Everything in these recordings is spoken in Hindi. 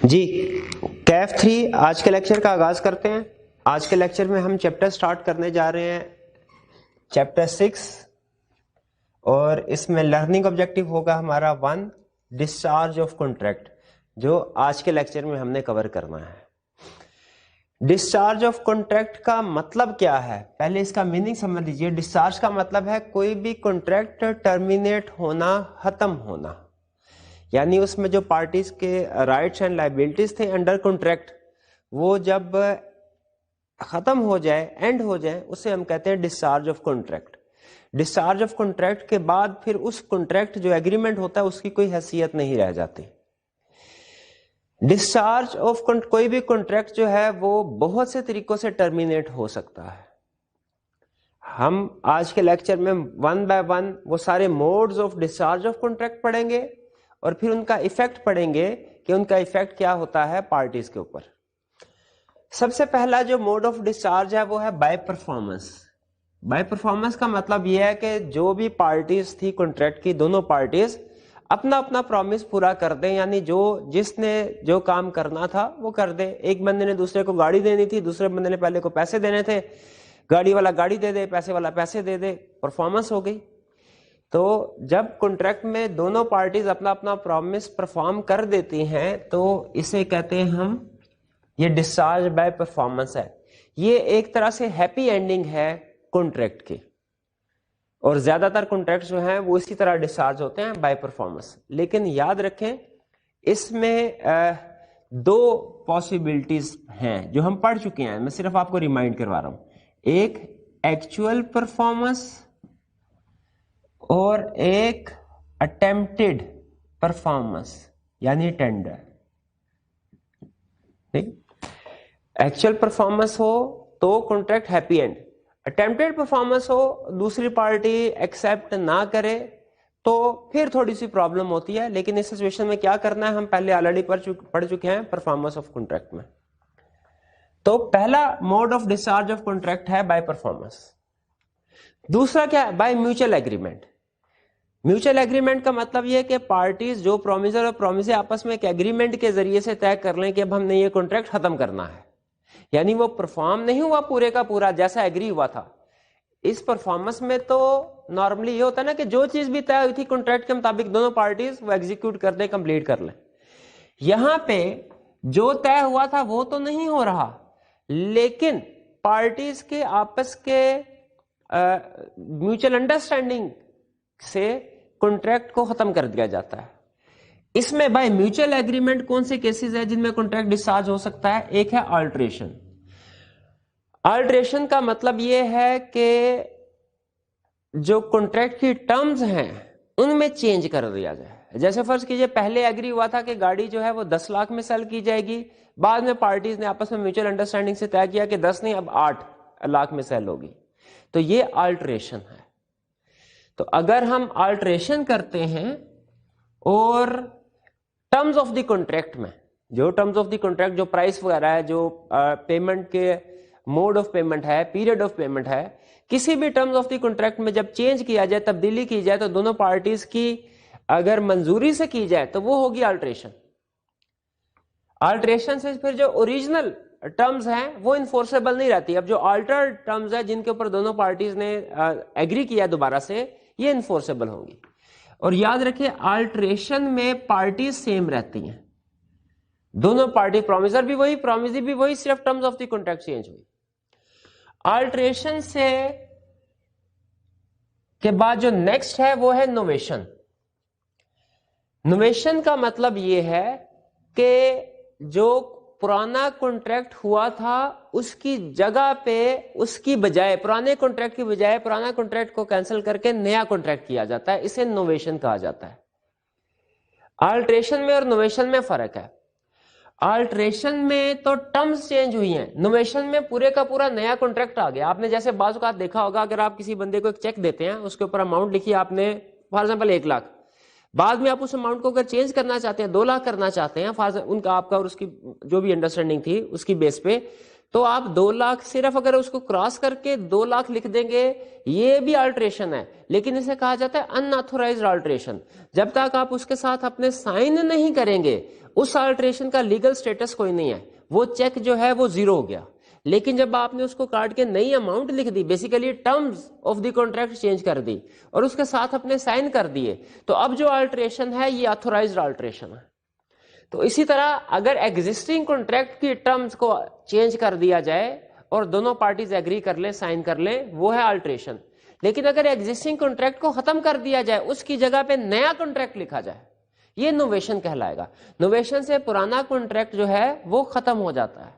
जी कैफ 3 आज के लेक्चर का आगाज करते हैं। आज के लेक्चर में हम चैप्टर स्टार्ट करने जा रहे हैं, चैप्टर 6, और इसमें लर्निंग ऑब्जेक्टिव होगा हमारा 1 डिस्चार्ज ऑफ कॉन्ट्रैक्ट, जो आज के लेक्चर में हमने कवर करना है। डिस्चार्ज ऑफ कॉन्ट्रैक्ट का मतलब क्या है, पहले इसका मीनिंग समझ लीजिए। डिस्चार्ज का मतलब है कोई भी कॉन्ट्रैक्ट टर्मिनेट होना, खत्म होना, यानी उसमें जो पार्टीज के राइट्स एंड लायबिलिटीज थे अंडर कॉन्ट्रैक्ट, वो जब खत्म हो जाए, एंड हो जाए, उसे हम कहते हैं discharge of contract. Discharge of contract के बाद फिर उस कॉन्ट्रैक्ट जो एग्रीमेंट होता है उसकी कोई हैसियत नहीं रह जाती। डिस्चार्ज ऑफ कोई भी कॉन्ट्रैक्ट जो है वो बहुत से तरीकों से टर्मिनेट हो सकता है। हम आज के लेक्चर में 1 बाय 1 वो सारे modes of discharge of contract पढ़ेंगे और फिर उनका इफेक्ट पढ़ेंगे कि उनका इफेक्ट क्या होता है पार्टीज के ऊपर। सबसे पहला जो मोड ऑफ डिस्चार्ज है वो है बाय परफॉर्मेंस। बाय परफॉर्मेंस का मतलब यह है कि जो भी पार्टीज थी कॉन्ट्रैक्ट की, दोनों पार्टीज अपना अपना प्रॉमिस पूरा कर दें, यानी जिसने जो काम करना था वो कर दे। एक बंदे ने दूसरे को गाड़ी देनी थी, दूसरे बंदे ने पहले को पैसे देने थे, गाड़ी वाला गाड़ी दे दे, पैसे वाला पैसे दे दे, परफॉर्मेंस हो गई। तो जब कॉन्ट्रैक्ट में दोनों पार्टीज अपना अपना प्रॉमिस परफॉर्म कर देती हैं तो इसे कहते हैं हम, ये डिस्चार्ज बाय परफॉर्मेंस है। ये एक तरह से हैप्पी एंडिंग है कॉन्ट्रैक्ट की, और ज्यादातर कॉन्ट्रैक्ट जो हैं वो इसी तरह डिस्चार्ज होते हैं बाय परफॉर्मेंस। लेकिन याद रखें इसमें दो पॉसिबिलिटीज हैं जो हम पढ़ चुके हैं, मैं सिर्फ आपको रिमाइंड करवा रहा हूं। एक एक्चुअल परफॉर्मेंस और एक अटेम्प्टेड परफॉर्मेंस यानी टेंडर। ठीक, एक्चुअल परफॉर्मेंस हो तो contract happy and, attempted performance हो, दूसरी पार्टी एक्सेप्ट ना करे तो फिर थोड़ी सी प्रॉब्लम होती है। लेकिन इस सिचुएशन में क्या करना है, हम पहले ऑलरेडी पढ़ चुके हैं परफॉर्मेंस ऑफ कॉन्ट्रैक्ट में। तो पहला mode of discharge of contract है बाय परफॉर्मेंस। दूसरा क्या है, bye mutual agreement. Mutual agreement का मतलब यह है कि पार्टीज जो प्रोमिसर और प्रोमिस आपस में एक एग्रीमेंट के जरिए से तय कर लें कि अब हमने ये कॉन्ट्रैक्ट खत्म करना है, यानी वो परफॉर्म नहीं हुआ पूरे का पूरा जैसा एग्री हुआ था। इस परफॉर्मेंस में तो नॉर्मली ये होता है ना कि जो चीज भी तय हुई थी कॉन्ट्रैक्ट के मुताबिक दोनों पार्टीज वो एग्जीक्यूट कर दें, कंप्लीट कर लें। यहां पे जो तय हुआ था वो तो नहीं हो रहा, लेकिन पार्टीज के आपस के म्यूचुअल अंडरस्टैंडिंग से कॉन्ट्रैक्ट को खत्म कर दिया जाता है। इसमें बाय म्यूचुअल एग्रीमेंट कौन से केसेस है जिनमें कॉन्ट्रैक्ट डिस्चार्ज हो सकता है। एक है अल्टरेशन। अल्टरेशन का मतलब यह है कि जो कॉन्ट्रैक्ट की टर्म्स हैं उनमें चेंज कर दिया जाए। जैसे फर्ज कीजिए पहले एग्री हुआ था कि गाड़ी जो है वो 10 लाख में सेल की जाएगी, बाद में पार्टीज ने आपस में म्यूचुअल अंडरस्टैंडिंग से तय किया कि 10 नहीं अब 8 लाख में सेल होगी, तो ये अल्टरेशन है। तो अगर हम अल्टरेशन करते हैं और टर्म्स ऑफ द कॉन्ट्रैक्ट में, जो टर्म्स ऑफ द कॉन्ट्रैक्ट, जो प्राइस वगैरह है, जो पेमेंट के मोड ऑफ पेमेंट है, पीरियड ऑफ पेमेंट है, किसी भी टर्म्स ऑफ द कॉन्ट्रैक्ट में जब चेंज किया जाए, तब्दीली की जाए, तो दोनों पार्टीज की अगर मंजूरी से की जाए तो वो होगी अल्टरेशन। अल्टरेशन से फिर जो ओरिजिनल टर्म्स हैं वो इन्फोर्सेबल नहीं रहती। अब जो अल्टर्ड टर्म्स है जिनके ऊपर दोनों पार्टीज ने एग्री किया दोबारा से, ये इन्फोर्सेबल होंगी। और याद रखिए अल्टरेशन में पार्टीज सेम रहती हैं, दोनों पार्टी, प्रोमिसर भी वही, प्रोमिसी भी वही, सिर्फ terms of the contract change हुई। अल्टरेशन से के बाद जो नेक्स्ट है वो है नोवेशन। नोवेशन का मतलब यह है कि जो पुराना कॉन्ट्रैक्ट हुआ था उसकी जगह पे, उसकी बजाय, पुराने कॉन्ट्रैक्ट की बजाय पुराना कॉन्ट्रैक्ट को कैंसिल करके नया कॉन्ट्रैक्ट किया जाता है, इसे नोवेशन कहा जाता है। अल्टरेशन में और नोवेशन में फर्क है। अल्टरेशन में तो टर्म्स चेंज हुई हैं, नोवेशन में पूरे का पूरा नया कॉन्ट्रैक्ट आ गया। आपने जैसे बाज़ औक़ात देखा होगा, अगर आप किसी बंदे को एक चेक देते हैं, उसके ऊपर अमाउंट लिखी आपने, फॉर एग्जाम्पल 1 लाख, बाद में आप उस अमाउंट को अगर चेंज करना चाहते हैं, 2 लाख करना चाहते हैं, उनका आपका और उसकी जो भी अंडरस्टैंडिंग थी उसकी बेस पे, तो आप 2 लाख सिर्फ अगर उसको क्रॉस करके 2 लाख लिख देंगे, ये भी अल्ट्रेशन है, लेकिन इसे कहा जाता है अनऑथोराइज्ड अल्ट्रेशन। जब तक आप उसके साथ अपने साइन नहीं करेंगे, उस अल्ट्रेशन का लीगल स्टेटस कोई नहीं है, वो चेक जो है वो जीरो हो गया। लेकिन जब आपने उसको काट के नई अमाउंट लिख दी, basically terms of the contract change कर दी और उसके साथ अपने साइन कर दिए, तो अब जो अल्ट्रेशन है ये ऑथोराइज्ड अल्ट्रेशन है। तो इसी तरह अगर एग्जिस्टिंग कॉन्ट्रैक्ट की टर्म्स को चेंज कर दिया जाए और दोनों पार्टीज एग्री कर ले, साइन कर ले, वो है अल्ट्रेशन। लेकिन अगर एग्जिस्टिंग कॉन्ट्रैक्ट को खत्म कर दिया जाए, उसकी जगह पे नया कॉन्ट्रैक्ट लिखा जाए, ये नोवेशन कहलाएगा। नोवेशन से पुराना कॉन्ट्रैक्ट जो है वो खत्म हो जाता है।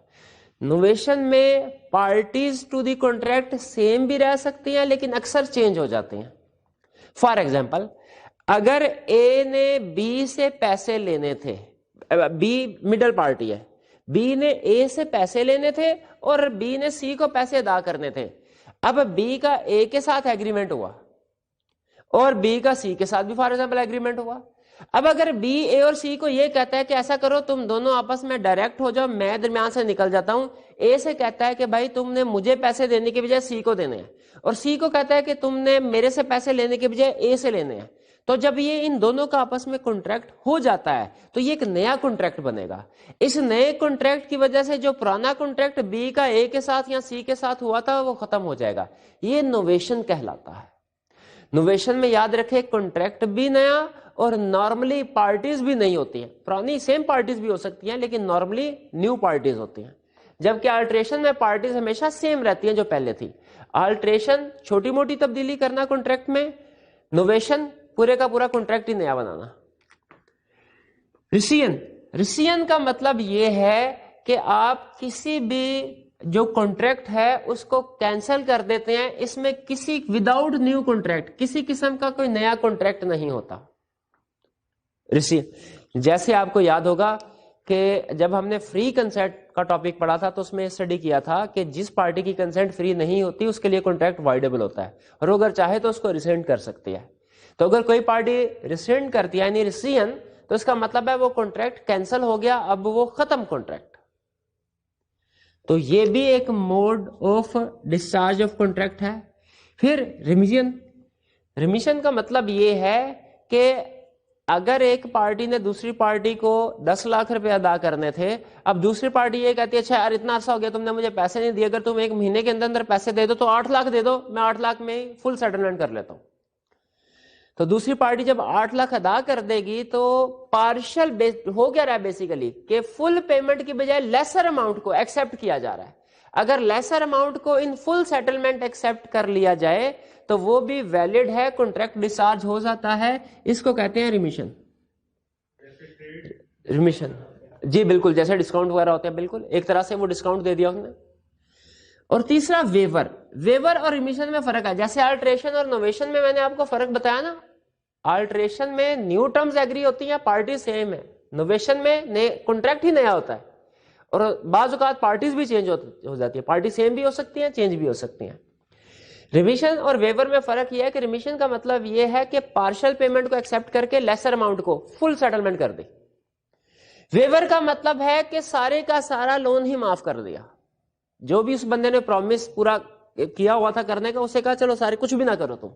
नोवेशन में parties to the contract same भी रह सकती हैं, लेकिन अक्सर चेंज हो जाती हैं। फॉर एग्जाम्पल, अगर ए ने बी से पैसे लेने थे, बी मिडल पार्टी है, बी ने ए से पैसे लेने थे और बी ने सी को पैसे अदा करने थे। अब बी का ए के साथ एग्रीमेंट हुआ और बी का सी के साथ भी फॉर एग्जाम्पल एग्रीमेंट हुआ। अब अगर बी ए और सी को ये कहता है कि ऐसा करो, तुम दोनों आपस में डायरेक्ट हो जाओ, मैं दरमियान से निकल जाता हूं, ए से कहता है कि भाई तुमने मुझे पैसे देने के बजाय सी को देने हैं, और सी को कहता है कि तुमने मेरे से पैसे लेने के बजाय ए से लेने हैं, तो जब ये इन दोनों का आपस में कॉन्ट्रैक्ट हो जाता है तो ये एक नया कॉन्ट्रैक्ट बनेगा। इस नए कॉन्ट्रैक्ट की वजह से जो पुराना कॉन्ट्रैक्ट बी का ए के साथ या सी के साथ हुआ था वो खत्म हो जाएगा। ये नोवेशन कहलाता है। नोवेशन में याद रखें, कॉन्ट्रैक्ट भी नया और नॉर्मली पार्टीज भी नहीं होती हैं। पुरानी सेम पार्टीज भी हो सकती हैं, लेकिन नॉर्मली न्यू पार्टीज होती हैं। जबकि अल्ट्रेशन में पार्टीज हमेशा सेम रहती हैं जो पहले थी। अल्ट्रेशन छोटी मोटी तब्दीली करना कॉन्ट्रैक्ट में, नोवेशन पूरे का पूरा कॉन्ट्रैक्ट ही नया बनाना। रिसियन, रिसियन का मतलब यह है कि आप किसी भी जो कॉन्ट्रैक्ट है उसको कैंसिल कर देते हैं। इसमें किसी विदाउट न्यू कॉन्ट्रैक्ट किसी किस्म का कोई नया कॉन्ट्रैक्ट नहीं होता। रिसियन, जैसे आपको याद होगा कि जब हमने फ्री कंसेंट का टॉपिक पढ़ा था तो उसमें स्टडी किया था कि जिस पार्टी की कंसेंट फ्री नहीं होती उसके लिए कॉन्ट्रैक्ट वाइडेबल होता है, और अगर चाहे तो उसको रिसेंड कर सकती है। तो अगर कोई पार्टी रिसेंड करती है यानी रिसियन, तो इसका मतलब है वो कॉन्ट्रैक्ट कैंसिल हो गया, अब वो खत्म कॉन्ट्रैक्ट। तो ये भी एक mode of discharge of contract है। फिर रिमिशन, रिमिशन का मतलब ये है कि अगर एक पार्टी ने दूसरी पार्टी को 10 लाख रुपए अदा करने थे, अब दूसरी पार्टी ये कहती है अच्छा यार इतना अर्सा हो गया तुमने मुझे पैसे नहीं दिए, अगर तुम 1 महीने के अंदर अंदर पैसे दे दो तो 8 लाख दे दो, मैं 8 लाख में फुल सेटलमेंट कर लेता हूं। तो दूसरी पार्टी जब 8 लाख अदा कर देगी तो पार्शियल हो क्या रहा है बेसिकली कि फुल पेमेंट की बजाय लेसर अमाउंट को एक्सेप्ट किया जा रहा है। अगर लेसर अमाउंट को इन फुल सेटलमेंट एक्सेप्ट कर लिया जाए तो वो भी वैलिड है, कॉन्ट्रैक्ट डिस्चार्ज हो जाता है। इसको कहते हैं रिमिशन। रिमिशन जी बिल्कुल, जैसे डिस्काउंट वगैरह होते हैं, बिल्कुल एक तरह से वो डिस्काउंट दे दिया उसने। और तीसरा वेवर। वेवर और रिमिशन में फर्क है। जैसे अल्ट्रेशन और नोवेशन में मैंने आपको फर्क बताया ना, अल्ट्रेशन में न्यू टर्म्स एग्री होती हैं, पार्टी सेम है। नोवेशन में कॉन्ट्रैक्ट ही नया होता है और बाज़ औक़ात पार्टीज भी चेंज हो जाती है, पार्टी सेम भी हो सकती हैं, चेंज भी हो सकती हैं। रिमिशन और वेवर में फर्क यह है कि रिमिशन का मतलब यह है कि पार्शियल पेमेंट को एक्सेप्ट करके लेसर अमाउंट को फुल सेटलमेंट कर दे। वेवर का मतलब है कि सारे का सारा लोन ही माफ कर दिया, जो भी उस बंदे ने प्रॉमिस पूरा किया हुआ था करने का, उसे कहा चलो सारे कुछ भी ना करो तुम।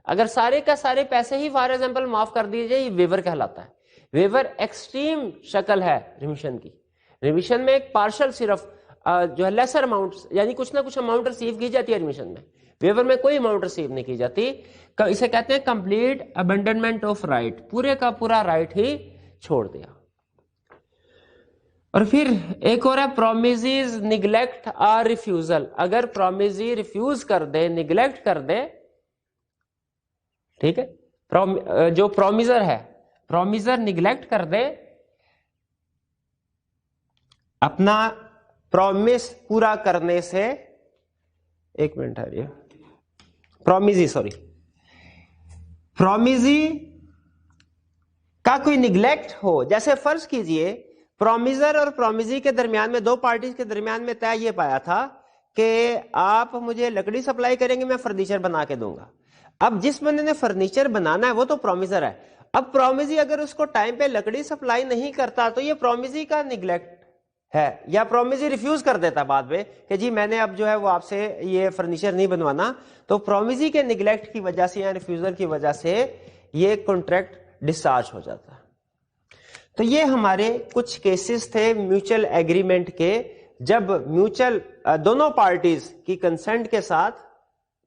अगर सारे का सारे पैसे ही फॉर एग्जांपल माफ कर दिए जाए, ये वेवर कहलाता है। वेवर एक्सट्रीम शक्ल है रिमिशन की। रिमिशन में एक पार्शियल सिर्फ जो है लेसर अमाउंट यानी कुछ ना कुछ अमाउंट रिसीव की जाती है रिमिशन में। वेवर में कोई अमाउंट रिसीव नहीं की जाती। इसे कहते हैं कंप्लीट अबेंडनमेंट ऑफ राइट, पूरे का पूरा राइट ही छोड़ दिया। और फिर एक और है प्रोमिसेस, निग्लेक्ट और रिफ्यूजल। अगर प्रोमिसी रिफ्यूज कर दे, निग्लेक्ट कर दे, ठीक है, जो प्रोमिसर है, प्रोमिसर निग्लेक्ट कर दे, अपना प्रॉमिस पूरा करने से, एक मिनट है, ये प्रोमिसी सॉरी, प्रोमिसी का कोई निग्लेक्ट हो, जैसे फर्ज कीजिए प्रोमिसर और प्रोमिसी के दरमियान में, दो पार्टीज के दरमियान में तय ये पाया था कि आप मुझे लकड़ी सप्लाई करेंगे, मैं फर्नीचर बना के दूंगा। अब जिस बंदे ने फर्नीचर बनाना है वो तो प्रोमिसर है। अब प्रोमिसी अगर उसको टाइम पे लकड़ी सप्लाई नहीं करता तो ये प्रोमिसी का निग्लेक्ट है, या प्रोमिसी रिफ्यूज कर देता है बाद में कि जी मैंने अब जो है वो आपसे ये फर्नीचर नहीं बनवाना, तो प्रोमिसी के निगलेक्ट की वजह से या रिफ्यूजल की वजह से ये कॉन्ट्रैक्ट डिस्चार्ज हो जाता है। तो ये हमारे कुछ केसेस थे म्यूचुअल एग्रीमेंट के, जब म्यूचुअल दोनों पार्टीज की कंसेंट के साथ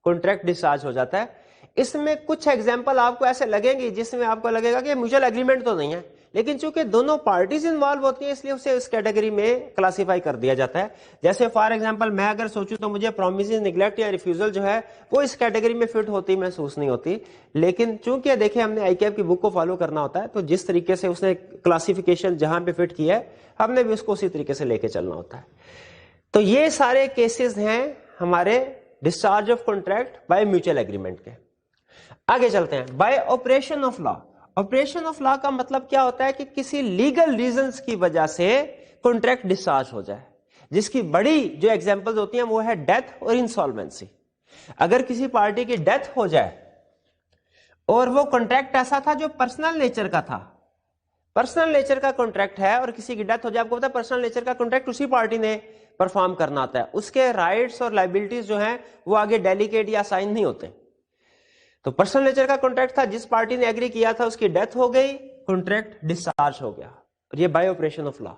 कॉन्ट्रैक्ट डिस्चार्ज हो जाता है। इसमें कुछ एग्जांपल आपको ऐसे लगेंगे जिसमें आपको लगेगा कि म्यूचुअल एग्रीमेंट तो नहीं है, लेकिन चूंकि दोनों पार्टीज इन्वॉल्व होती हैं इसलिए उसे इस कैटेगरी में क्लासिफाई कर दिया जाता है। जैसे फॉर एग्जांपल मैं अगर सोचूं तो मुझे प्रोमिस, निगलेक्ट या रिफ्यूजल जो है वो इस कैटेगरी में फिट होती महसूस नहीं होती, लेकिन चूंकि देखिए हमने आईकेएप की बुक को फॉलो करना होता है, तो जिस तरीके से उसने क्लासिफिकेशन जहां पे फिट किया है हमने भी उसको उसी तरीके से लेके चलना होता है। तो ये सारे केसेस हैं हमारे discharge of contract by mutual agreement के। आगे चलते हैं, bye operation of law. Operation of law का मतलब क्या होता है कि किसी लीगल रीजंस की वजह से कॉन्ट्रैक्ट डिस्चार्ज हो जाए, जिसकी बड़ी जो एग्जांपल्स होती हैं वो है डेथ और इंसॉल्वेंसी। अगर किसी पार्टी की डेथ हो जाए और वो कॉन्ट्रैक्ट ऐसा था जो पर्सनल नेचर का था, पर्सनल नेचर का कॉन्ट्रैक्ट है और किसी की डेथ हो जाए, आपको पता है पर्सनल नेचर का कॉन्ट्रैक्ट उसी पार्टी ने परफॉर्म करना आता है, उसके राइट्स और लायबिलिटीज जो हैं वो आगे डेलीकेट या साइन नहीं होते। तो पर्सनल नेचर का कॉन्ट्रैक्ट था, जिस पार्टी ने एग्री किया था उसकी डेथ हो गई, कॉन्ट्रैक्ट डिस्चार्ज हो गया, और ये बाय ऑपरेशन ऑफ लॉ।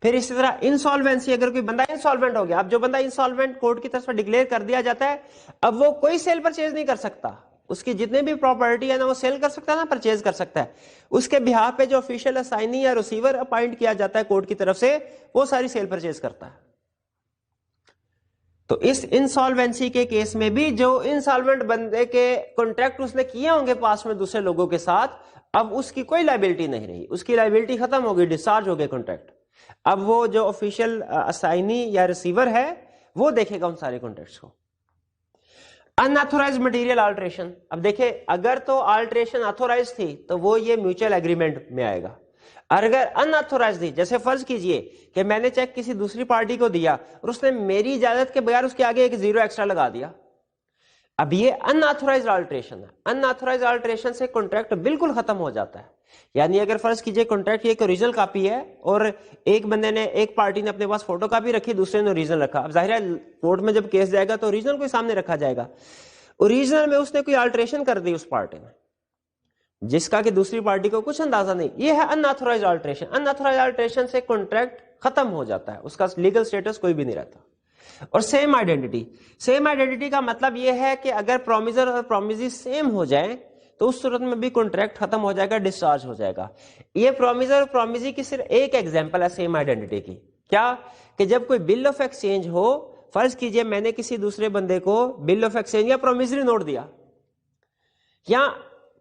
फिर इसी तरह इंसॉल्वेंसी, अगर कोई बंदा इंसॉल्वेंट हो गया, अब जो बंदा इंसॉल्वेंट कोर्ट की तरफ से डिक्लेयर कर दिया जाता है, अब वो कोई सेल परचेज नहीं कर सकता, उसकी जितने भी प्रॉपर्टी है ना वो सेल कर सकता है ना परचेज कर सकता है। उसके बिहाफ पे जो ऑफिशियल असाइनी या रिसीवर अपॉइंट किया जाता है कोर्ट की तरफ से, वो सारी सेल परचेज करता है। तो इस इंसॉल्वेंसी के केस में भी जो इंसॉल्वेंट बंदे के कॉन्ट्रैक्ट उसने किए होंगे पास में दूसरे लोगों के साथ, अब उसकी कोई लायबिलिटी नहीं रही, उसकी लायबिलिटी खत्म हो गई, डिस्चार्ज हो गए कॉन्ट्रैक्ट। अब वो जो ऑफिशियल असाइनी या रिसीवर है वो देखेगा उन सारे कॉन्ट्रैक्ट्स को। अनऑथोराइज्ड मटेरियल अल्टरेशन, अब देखिए अगर तो अल्टरेशन ऑथोराइज थी तो वो ये म्यूचुअल एग्रीमेंट में आएगा, और अगर अनऑथोराइज थी, जैसे फर्ज कीजिए कि मैंने चेक किसी दूसरी पार्टी को दिया और उसने मेरी इजाजत के बगैर उसके आगे एक जीरो एक्स्ट्रा लगा दिया, अब ये अनऑथोराइज्ड अल्टरेशन है। अनऑथोराइज्ड अल्टरेशन से कॉन्ट्रैक्ट बिल्कुल खत्म हो जाता है। यानी अगर फर्ज कीजिए कॉन्ट्रैक्ट की एक ओरिजिनल कॉपी है और एक बंदे ने, एक पार्टी ने अपने पास फोटो कॉपी रखी, दूसरे ने ओरिजिनल रखा, अब जाहिर है कोर्ट में जब केस जाएगा तो ओरिजिनल को सामने रखा जाएगा। ओरिजिनल में उसने कोई अल्टरेशन कर दी उस पार्टी ने, जिसका कि दूसरी पार्टी को कुछ अंदाजा नहीं, ये है अनऑथोराइज्ड अल्टरेशन। अनऑथोराइज्ड अल्टरेशन से कॉन्ट्रैक्ट खत्म हो जाता है, उसका लीगल स्टेटस कोई भी नहीं रहता। और सेम आइडेंटिटी, सेम आइडेंटिटी का मतलब यह है कि अगर प्रोमिसर और प्रोमिसी सेम हो जाए तो उस सूरत में भी कॉन्ट्रैक्ट खत्म हो जाएगा, डिस्चार्ज हो जाएगा। ये प्रोमिसर और प्रोमिसी की सिर्फ एक एग्जांपल है सेम आइडेंटिटी की। क्या कि जब कोई बिल ऑफ एक्सचेंज हो, फर्ज कीजिए मैंने किसी दूसरे बंदे को बिल ऑफ एक्सचेंज या प्रोमिसरी नोट दिया या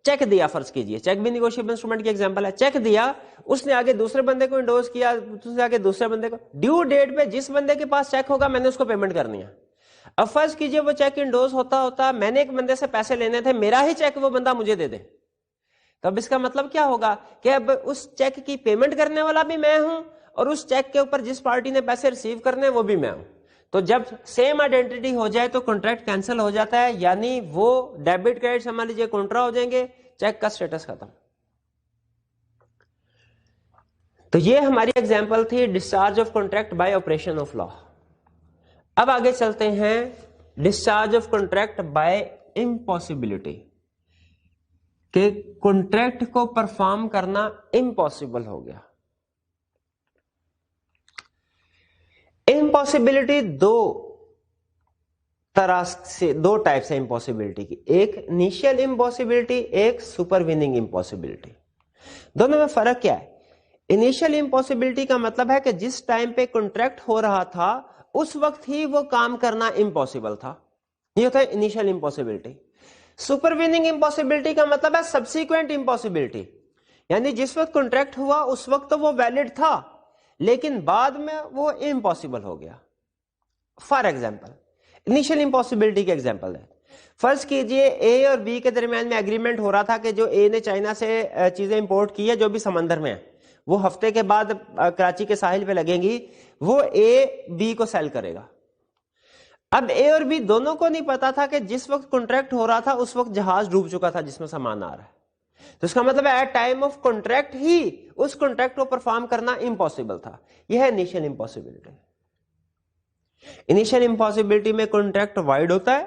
चेक दिया, फर्ज कीजिए चेक भी नेगोशिएबल इंस्ट्रूमेंट की एग्जांपल है, चेक दिया, उसने आगे दूसरे बंदे को इंडोर्स किया, उसने आगे दूसरे बंदे को, ड्यू डेट पे जिस बंदे के पास चेक होगा मैंने उसको पेमेंट करनी है। अब फर्ज कीजिए वो चेक इंडोर्स होता मैंने एक बंदे से पैसे लेने थे, मेरा ही चेक वो बंदा मुझे दे दे, तो अब इसका मतलब क्या होगा कि अब उस चेक की पेमेंट करने वाला भी मैं हूं और उस चेक के ऊपर जिस पार्टी ने पैसे रिसीव करने वो भी मैं हूं। तो जब सेम आइडेंटिटी हो जाए तो कॉन्ट्रैक्ट कैंसिल हो जाता है, यानी वो डेबिट क्रेडिट समझ लीजिए कॉन्ट्रा हो जाएंगे, चेक का स्टेटस खत्म। तो ये हमारी एग्जांपल थी discharge of contract bye operation of law. अब आगे चलते हैं discharge of contract bye impossibility, कि कॉन्ट्रैक्ट को परफॉर्म करना इम्पॉसिबल हो गया। इम्पॉसिबिलिटी दो तरह से, दो टाइप से इम्पॉसिबिलिटी की, एक इनिशियल इम्पॉसिबिलिटी, एक सुपरवीनिंग इम्पॉसिबिलिटी। दोनों में फर्क क्या है? इनिशियल इम्पॉसिबिलिटी का मतलब है कि जिस टाइम पे कॉन्ट्रैक्ट हो रहा था उस वक्त ही वो काम करना इम्पॉसिबल था, ये होता है इनिशियल इम्पॉसिबिलिटी। सुपरवीनिंग इम्पॉसिबिलिटी का मतलब है सब्सीक्वेंट इम्पॉसिबिलिटी, यानी जिस वक्त कॉन्ट्रैक्ट हुआ उस वक्त तो वो वैलिड था लेकिन बाद में वो इम्पॉसिबल हो गया। फॉर एग्जाम्पल, इनिशियल इम्पॉसिबिलिटी के एग्जाम्पल है, फर्ज कीजिए ए और बी के दरमियान में एग्रीमेंट हो रहा था कि जो ए ने चाइना से चीजें इंपोर्ट की है जो भी समंदर में है, वो हफ्ते के बाद कराची के साहिल पे लगेंगी, वो ए बी को सेल करेगा। अब ए और बी दोनों को नहीं पता था कि जिस वक्त कॉन्ट्रैक्ट हो रहा था उस वक्त जहाज डूब चुका था जिसमें सामान आ रहा है। तो इसका मतलब है एट टाइम ऑफ कॉन्ट्रैक्ट ही उस कॉन्ट्रैक्ट को परफॉर्म करना इम्पॉसिबल था। यह है इनिशियल इम्पॉसिबिलिटी। इनिशियल इम्पॉसिबिलिटी में कॉन्ट्रैक्ट वाइड होता है,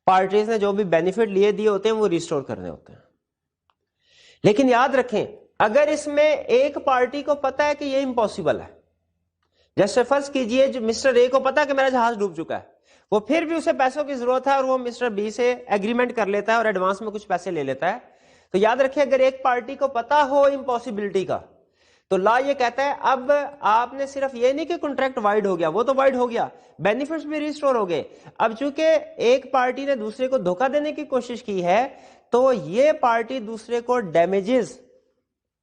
पार्टीज ने जो भी बेनिफिट लिए दिए होते हैं वो रिस्टोर करने होते हैं। लेकिन याद रखें, अगर इसमें एक पार्टी को पता है कि ये इम्पॉसिबल है, जैसे फर्ज कीजिए जो मिस्टर ए को पता है कि मेरा जहाज डूब चुका है, वो फिर भी उसे पैसों की जरूरत है और वो मिस्टर बी से एग्रीमेंट कर लेता है और एडवांस में कुछ पैसे ले लेता है। तो याद रखिए, अगर एक पार्टी को पता हो इम्पॉसिबिलिटी का, तो लॉ ये कहता है अब आपने सिर्फ ये नहीं कि कॉन्ट्रैक्ट वाइड हो गया, वो तो वाइड हो गया, बेनिफिट्स भी रिस्टोर हो गए। अब चूंकि एक पार्टी ने दूसरे को धोखा देने की कोशिश की है, तो ये पार्टी दूसरे को डैमेजेस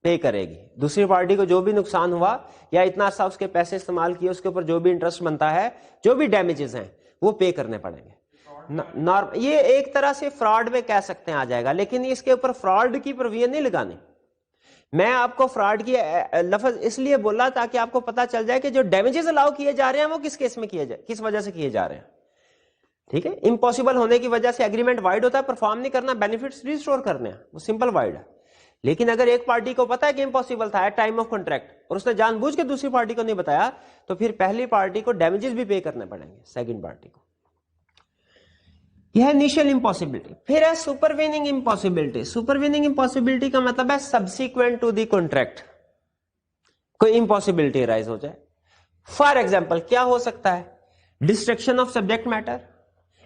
पे करेगी। दूसरी पार्टी को जो भी नुकसान हुआ या इतना सा उसके पैसे इस्तेमाल किए, उसके ऊपर जो भी इंटरेस्ट बनता है, जो भी डैमेजेस हैं वो पे करने पड़ेंगे। ये एक तरह से फ्रॉड में कह सकते हैं आ जाएगा, लेकिन इसके ऊपर फ्रॉड की प्रोविजन नहीं लगानी। मैं आपको फ्रॉड की लफ्ज इसलिए बोला ताकि आपको पता चल जाए कि जो डैमेजेस अलाउ किए जा रहे हैं वो किस केस में किए जा, किस वजह से किए जा रहे हैं। ठीक है, इम्पॉसिबल होने की वजह से एग्रीमेंट वाइड होता है, परफॉर्म नहीं करना, बेनिफिट्स रिस्टोर करने हैं, वो सिंपल वाइड है। लेकिन अगर एक पार्टी को पता है कि इम्पॉसिबल था एट टाइम ऑफ कॉन्ट्रैक्ट और उसने जानबूझ के दूसरी पार्टी को नहीं बताया, तो फिर पहली पार्टी को डैमेजेस भी पे करने पड़ेंगे सेकंड पार्टी को। यह इनिशियल इम्पॉसिबिलिटी। फिर है सुपरवीनिंग इम्पॉसिबिलिटी। सुपरवीनिंग इम्पॉसिबिलिटी का मतलब है सब्सिक्वेंट टू द कॉन्ट्रैक्ट कोई इम्पॉसिबिलिटी राइज हो जाए। फॉर एग्जाम्पल क्या हो सकता है? Destruction of subject matter.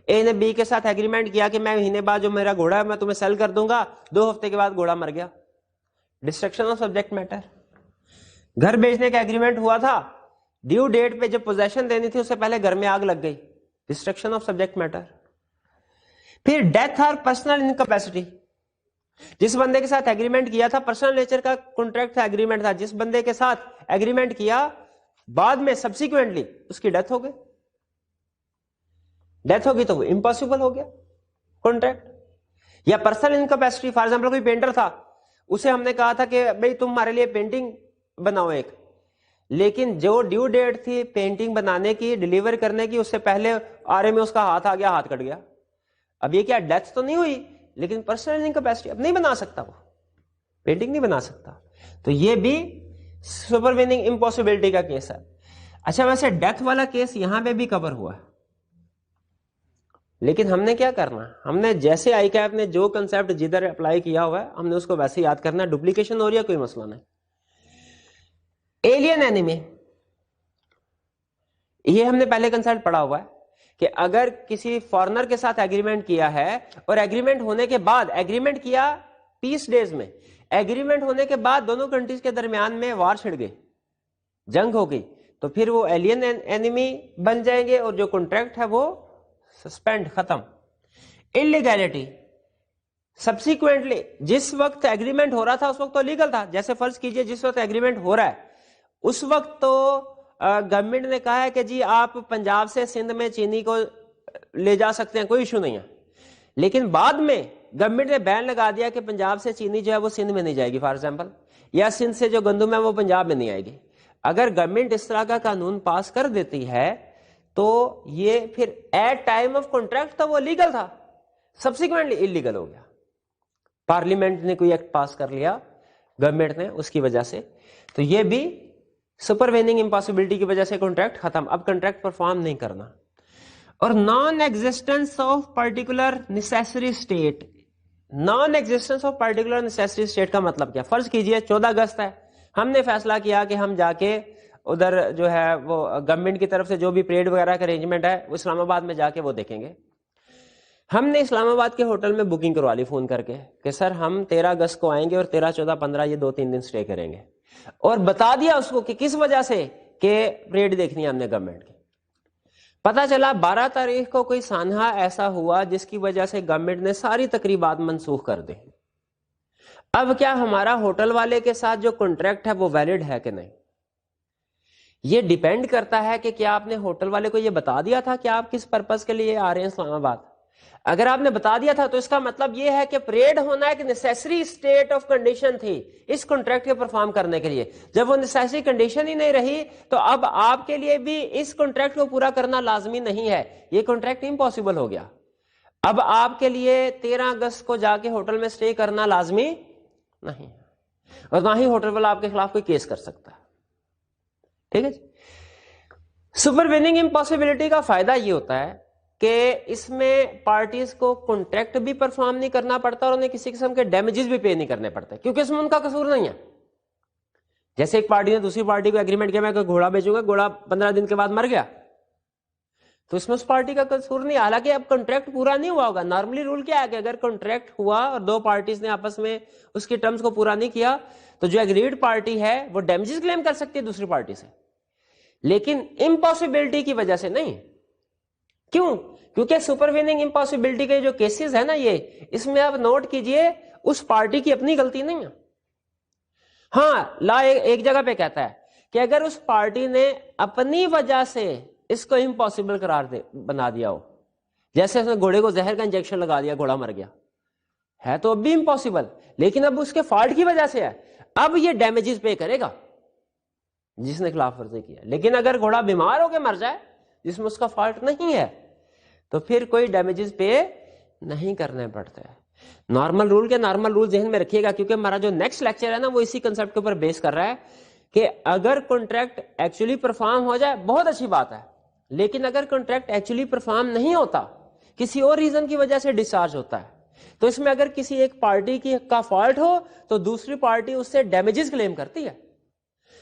A ने बी के साथ एग्रीमेंट किया कि मैं महीने बाद जो मेरा घोड़ा है मैं तुम्हें सेल कर दूंगा, 2 हफ्ते के बाद घोड़ा मर गया, डिस्ट्रक्शन ऑफ सब्जेक्ट मैटर। घर बेचने का एग्रीमेंट हुआ था, ड्यू डेट पे जब पोजेशन देनी थी उससे पहले घर में आग लग गई, डिस्ट्रक्शन ऑफ सब्जेक्ट मैटर। फिर डेथ और पर्सनल इनकैपेसिटी। जिस बंदे के साथ एग्रीमेंट किया था, पर्सनल नेचर का कॉन्ट्रैक्ट था, एग्रीमेंट था, जिस बंदे के साथ एग्रीमेंट किया बाद में सब्सिक्वेंटली उसकी डेथ हो गई, डेथ होगी तो वो इम्पॉसिबल हो गया कॉन्ट्रैक्ट। या पर्सनल इनकैपेसिटी, फॉर एग्जांपल कोई पेंटर था, उसे हमने कहा था कि भाई तुम हमारे लिए पेंटिंग बनाओ एक, लेकिन जो ड्यू डेट थी पेंटिंग बनाने की, डिलीवर करने की, उससे पहले आरे में उसका हाथ आ गया, हाथ कट गया। अब ये क्या, डेथ तो नहीं हुई, लेकिन पर्सनल इनकैपेसिटी, अब नहीं बना सकता, वो पेंटिंग नहीं बना सकता। तो ये भी सुपरवीनिंग इम्पॉसिबिलिटी का केस है। अच्छा, वैसे डेथ वाला केस यहां पे भी कवर हुआ है, लेकिन हमने क्या करना, हमने जैसे ICAP ने जो कंसेप्ट जिधर अप्लाई किया हुआ है हमने उसको वैसे याद करना है। डुप्लीकेशन हो रही है कोई मसला नहीं। एलियन एनिमी, ये हमने पहले कंसेप्ट पढ़ा हुआ है कि अगर किसी फॉरेनर के साथ एग्रीमेंट किया है और एग्रीमेंट होने के बाद, एग्रीमेंट किया पीस डेज में, एग्रीमेंट होने के बाद दोनों कंट्रीज के दरमियान में वार छिड़ गई, जंग हो गई, तो फिर वो एलियन एनिमी बन जाएंगे और जो कॉन्ट्रैक्ट है वो सस्पेंड, खत्म। इलीगैलिटी, सब्सिक्वेंटली जिस वक्त एग्रीमेंट हो रहा था उस वक्त तो लीगल था। जैसे फर्ज कीजिए जिस वक्त एग्रीमेंट हो रहा है उस वक्त तो गवर्नमेंट ने कहा है कि जी आप पंजाब से सिंध में चीनी को ले जा सकते हैं, कोई इशू नहीं है, लेकिन बाद में गवर्नमेंट ने बैन लगा दिया कि पंजाब से चीनी जो है वो सिंध में नहीं जाएगी फॉर एग्जांपल, या सिंध से जो गंदम है वो पंजाब में नहीं आएगी। अगर गवर्नमेंट इस तरह का कानून पास कर देती है तो ये फिर एट टाइम ऑफ कॉन्ट्रैक्ट था वो लीगल था, सब्सिक्वेंटली इलीगल हो गया। पार्लियामेंट ने कोई एक्ट पास कर लिया गवर्नमेंट ने, उसकी वजह से, तो ये भी सुपरवीनिंग इम्पॉसिबिलिटी की वजह से कॉन्ट्रैक्ट खत्म, अब कॉन्ट्रैक्ट परफॉर्म नहीं करना। और non existence of particular necessary state. Non existence of particular necessary state का मतलब क्या? फर्ज कीजिए 14 अगस्त है, हमने फैसला किया कि हम जाके उधर जो है वो गवर्नमेंट की तरफ से जो भी परेड वगैरह का अरेंजमेंट है वो इस्लामाबाद में जाके वो देखेंगे। हमने इस्लामाबाद के होटल में बुकिंग करवा ली फोन करके कि सर हम 13 अगस्त को आएंगे और 13, 14, 15 ये 2-3 दिन स्टे करेंगे, और बता दिया उसको कि किस वजह से, कि परेड देखनी है हमने गवर्नमेंट की। पता चला 12 तारीख को कोई सानहा ऐसा हुआ जिसकी वजह से गवर्नमेंट ने सारी तकरीबात मनसूख कर दी। अब क्या हमारा होटल वाले के साथ जो कॉन्ट्रैक्ट है वो वैलिड है कि नहीं? ये डिपेंड करता है कि क्या आपने होटल वाले को ये बता दिया था कि आप किस पर्पस के लिए आ रहे हैं इस्लामाबाद। अगर आपने बता दिया था तो इसका मतलब यह है कि परेड होना एक नेसेसरी स्टेट ऑफ कंडीशन थी इस कॉन्ट्रैक्ट के परफॉर्म करने के लिए। जब वो नेसेसरी कंडीशन ही नहीं रही तो अब आपके लिए भी इस कॉन्ट्रैक्ट को पूरा करना लाजमी नहीं है, ये कॉन्ट्रैक्ट इम्पॉसिबल हो गया। अब आपके लिए 13 अगस्त को जाके होटल में स्टे करना लाजमी नहीं, और ना ही होटल वाला आपके खिलाफ कोई केस कर सकता है। ठीक है। सुपरवीनिंग इम्पॉसिबिलिटी का फायदा ये होता है कि इसमें पार्टीज को कॉन्ट्रैक्ट भी परफॉर्म नहीं करना पड़ता और उन्हें किसी किस्म के डैमेजेस भी पे नहीं करने पड़ते, क्योंकि इसमें उनका कसूर नहीं है। जैसे एक पार्टी ने दूसरी पार्टी को एग्रीमेंट किया, मैं कोई घोड़ा बेचूंगा, घोड़ा 15 दिन के बाद मर गया, तो इसमें उस पार्टी का कसूर नहीं। हालांकि अब कॉन्ट्रैक्ट पूरा नहीं हुआ होगा। नॉर्मली रूल क्या है कि अगर कॉन्ट्रैक्ट हुआ और दो पार्टीज ने आपस में उसके टर्म्स को पूरा नहीं किया, तो जो एग्रीड पार्टी है वो डैमेजेस क्लेम कर सकती है दूसरी पार्टी से, लेकिन इम्पॉसिबिलिटी की वजह से नहीं। क्यों? क्योंकि सुपरवीनिंग इम्पॉसिबिलिटी के जो केसेस है ना, ये इसमें आप नोट कीजिए उस पार्टी की अपनी गलती नहीं है। हाँ, लॉ एक जगह पे कहता है कि अगर उस पार्टी ने अपनी वजह से इसको इम्पॉसिबल बना दिया हो, जैसे उसने घोड़े को जहर का इंजेक्शन लगा दिया, घोड़ा मर गया, है तो अब भी इम्पॉसिबल, लेकिन अब उसके फॉल्ट की वजह से है, अब ये डैमेजेस पे करेगा जिसने खिलाफ वर्जी किया। लेकिन अगर घोड़ा बीमार होकर मर जाए जिसमें उसका फॉल्ट नहीं है, तो फिर कोई डैमेजेस पे नहीं करने पड़ते। नॉर्मल रूल के नॉर्मल रूल ध्यान में रखिएगा, क्योंकि हमारा जो नेक्स्ट लेक्चर है ना, वो इसी कंसेप्ट के ऊपर बेस कर रहा है कि अगर कॉन्ट्रैक्ट एक्चुअली परफॉर्म हो जाए बहुत अच्छी बात है, लेकिन अगर कॉन्ट्रैक्ट एक्चुअली परफॉर्म नहीं होता, किसी और रीजन की वजह से डिस्चार्ज होता है, तो इसमें अगर किसी एक पार्टी का फॉल्ट हो तो दूसरी पार्टी उससे डैमेजेस क्लेम करती है।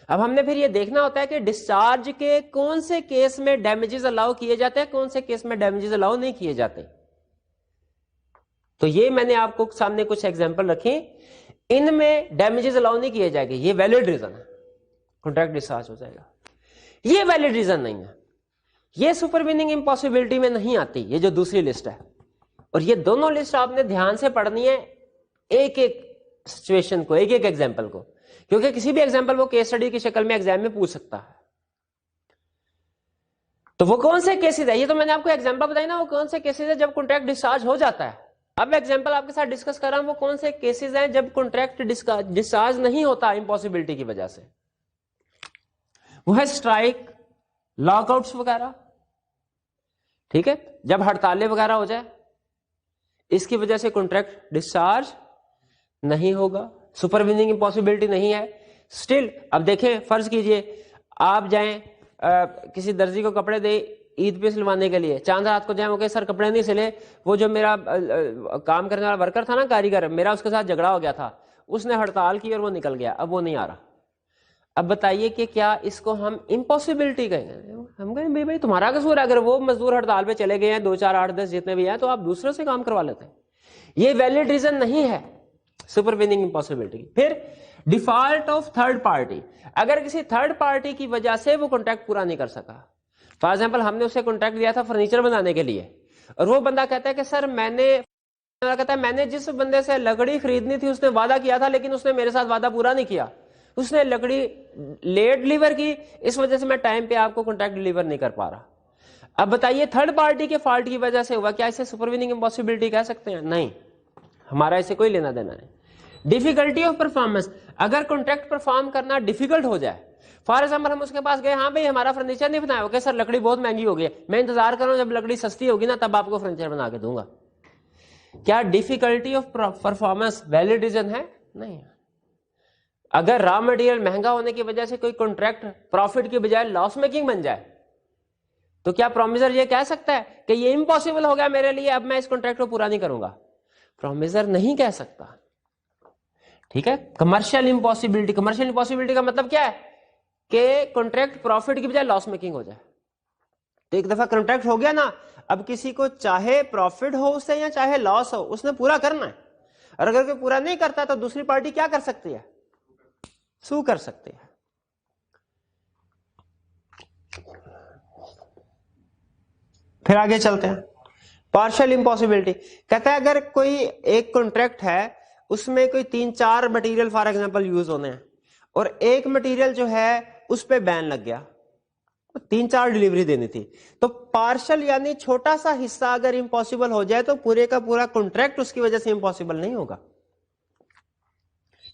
अब हमने फिर ये देखना होता है कि डिस्चार्ज के कौन से केस में डैमेजेस अलाउ किए जाते हैं, कौन से केस में डैमेजेस अलाउ नहीं किए जाते। तो ये मैंने आपको सामने कुछ एग्जांपल रखे, इनमें डैमेजेस अलाउ नहीं किए जाएंगे, ये वैलिड रीजन है, कॉन्ट्रैक्ट डिस्चार्ज हो जाएगा। ये वैलिड रीजन नहीं है, ये सुपरवीनिंग इम्पॉसिबिलिटी में नहीं आती, ये जो दूसरी लिस्ट है। और ये दोनों लिस्ट आपने ध्यान से पढ़नी है, एक एक सिचुएशन को, एक एक एग्जांपल को, क्योंकि किसी भी एग्जांपल वो केस स्टडी की शक्ल में एग्जाम में पूछ सकता है। तो वो कौन से केसेस है, ये तो मैंने आपको एग्जांपल बताई ना, वो कौन से केसेस है जब कॉन्ट्रैक्ट डिस्चार्ज हो जाता है। अब एग्जांपल आपके साथ डिस्कस कर रहा हूं, वो कौन से केसेस हैं जब कॉन्ट्रैक्ट डिस्चार्ज नहीं होता इम्पॉसिबिलिटी की वजह से। वो है स्ट्राइक, लॉकआउट्स वगैरह, ठीक है, जब हड़तालें वगैरह हो जाए, इसकी वजह से कॉन्ट्रैक्ट डिस्चार्ज नहीं होगा, सुपरवीनिंग इम्पॉसिबिलिटी नहीं है। स्टिल अब देखें, फर्ज कीजिए आप जाएं किसी दर्जी को कपड़े दे ईद पे सिलवाने के लिए, चांद रात को जाए, ओके सर कपड़े नहीं सिले, वो जो मेरा काम करने वाला वर्कर था ना, कारीगर, मेरा उसके साथ झगड़ा हो गया था, उसने हड़ताल की और वो निकल गया, अब वो नहीं आ रहा। अब बताइए कि क्या इसको हम इम्पॉसिबिलिटी कहेंगे? हम कहें भाई तुम्हारा कसूर है, अगर वो मजदूर हड़ताल पे चले गए हैं, 2 4 8 10 जितने भी हैं, तो आप दूसरों से काम करवा लेते हैं। ये वैलिड रीजन नहीं है सुपरवीनिंग इम्पॉसिबिलिटी की। फिर डिफॉल्ट ऑफ थर्ड पार्टी, अगर किसी थर्ड पार्टी की वजह से वो कॉन्ट्रैक्ट पूरा नहीं कर सका, फॉर एग्जाम्पल हमने उसे कॉन्ट्रैक्ट दिया था फर्नीचर बनाने के लिए, और वो बंदा कहता है कि सर मैंने जिस बंदे से लकड़ी खरीदनी थी उसने वादा किया था, लेकिन उसने मेरे साथ वादा पूरा नहीं किया, उसने लकड़ी लेट डिलीवर की, इस वजह से मैं टाइम पे आपको कॉन्ट्रैक्ट डिलीवर नहीं कर पा रहा। अब बताइए थर्ड पार्टी के फॉल्ट की वजह से हुआ, क्या इसे सुपरवीनिंग इम्पॉसिबिलिटी कह सकते हैं? नहीं, हमारा इसे कोई लेना देना नहीं। डिफिकल्टी ऑफ परफॉर्मेंस, अगर कॉन्ट्रैक्ट परफॉर्म करना डिफिकल्ट हो जाए, फॉर एग्जाम्पल हम उसके पास गए, हाँ भाई हमारा फर्नीचर नहीं बनाया, ओके सर लकड़ी बहुत महंगी हो गई, मैं इंतजार कर रहा हूं जब लकड़ी सस्ती होगी ना तब आपको फर्नीचर बना के दूंगा। क्या difficulty of performance valid reason है? नहीं। अगर रॉ मटेरियल महंगा होने की वजह से कोई कॉन्ट्रैक्ट प्रॉफिट की बजाय लॉस मेकिंग बन जाए, तो क्या प्रोमिसर ये कह सकता है कि ये इम्पॉसिबल हो गया मेरे लिए, अब मैं इस कॉन्ट्रैक्ट को पूरा नहीं करूंगा? प्रोमिसर नहीं कह सकता, ठीक है। कमर्शियल इम्पॉसिबिलिटी का मतलब क्या है कि कॉन्ट्रैक्ट प्रॉफिट की बजाय लॉस मेकिंग हो जाए। तो एक दफा कॉन्ट्रैक्ट हो गया ना, अब किसी को चाहे प्रॉफिट हो उससे या चाहे लॉस हो, उसने पूरा करना है, और अगर कोई पूरा नहीं करता तो दूसरी पार्टी क्या कर सकती है? सू कर सकती है। फिर आगे चलते हैं। पार्शियल इम्पॉसिबिलिटी कहता है अगर कोई एक कॉन्ट्रैक्ट है उसमें कोई 3 4 मटेरियल फॉर एग्जांपल यूज होने हैं, और एक मटेरियल जो है उस पे बैन लग गया, 3 4 डिलीवरी देनी थी, तो पार्शियल यानी छोटा सा हिस्सा अगर इम्पॉसिबल हो जाए तो पूरे का पूरा कॉन्ट्रैक्ट उसकी वजह से इम्पॉसिबल नहीं होगा।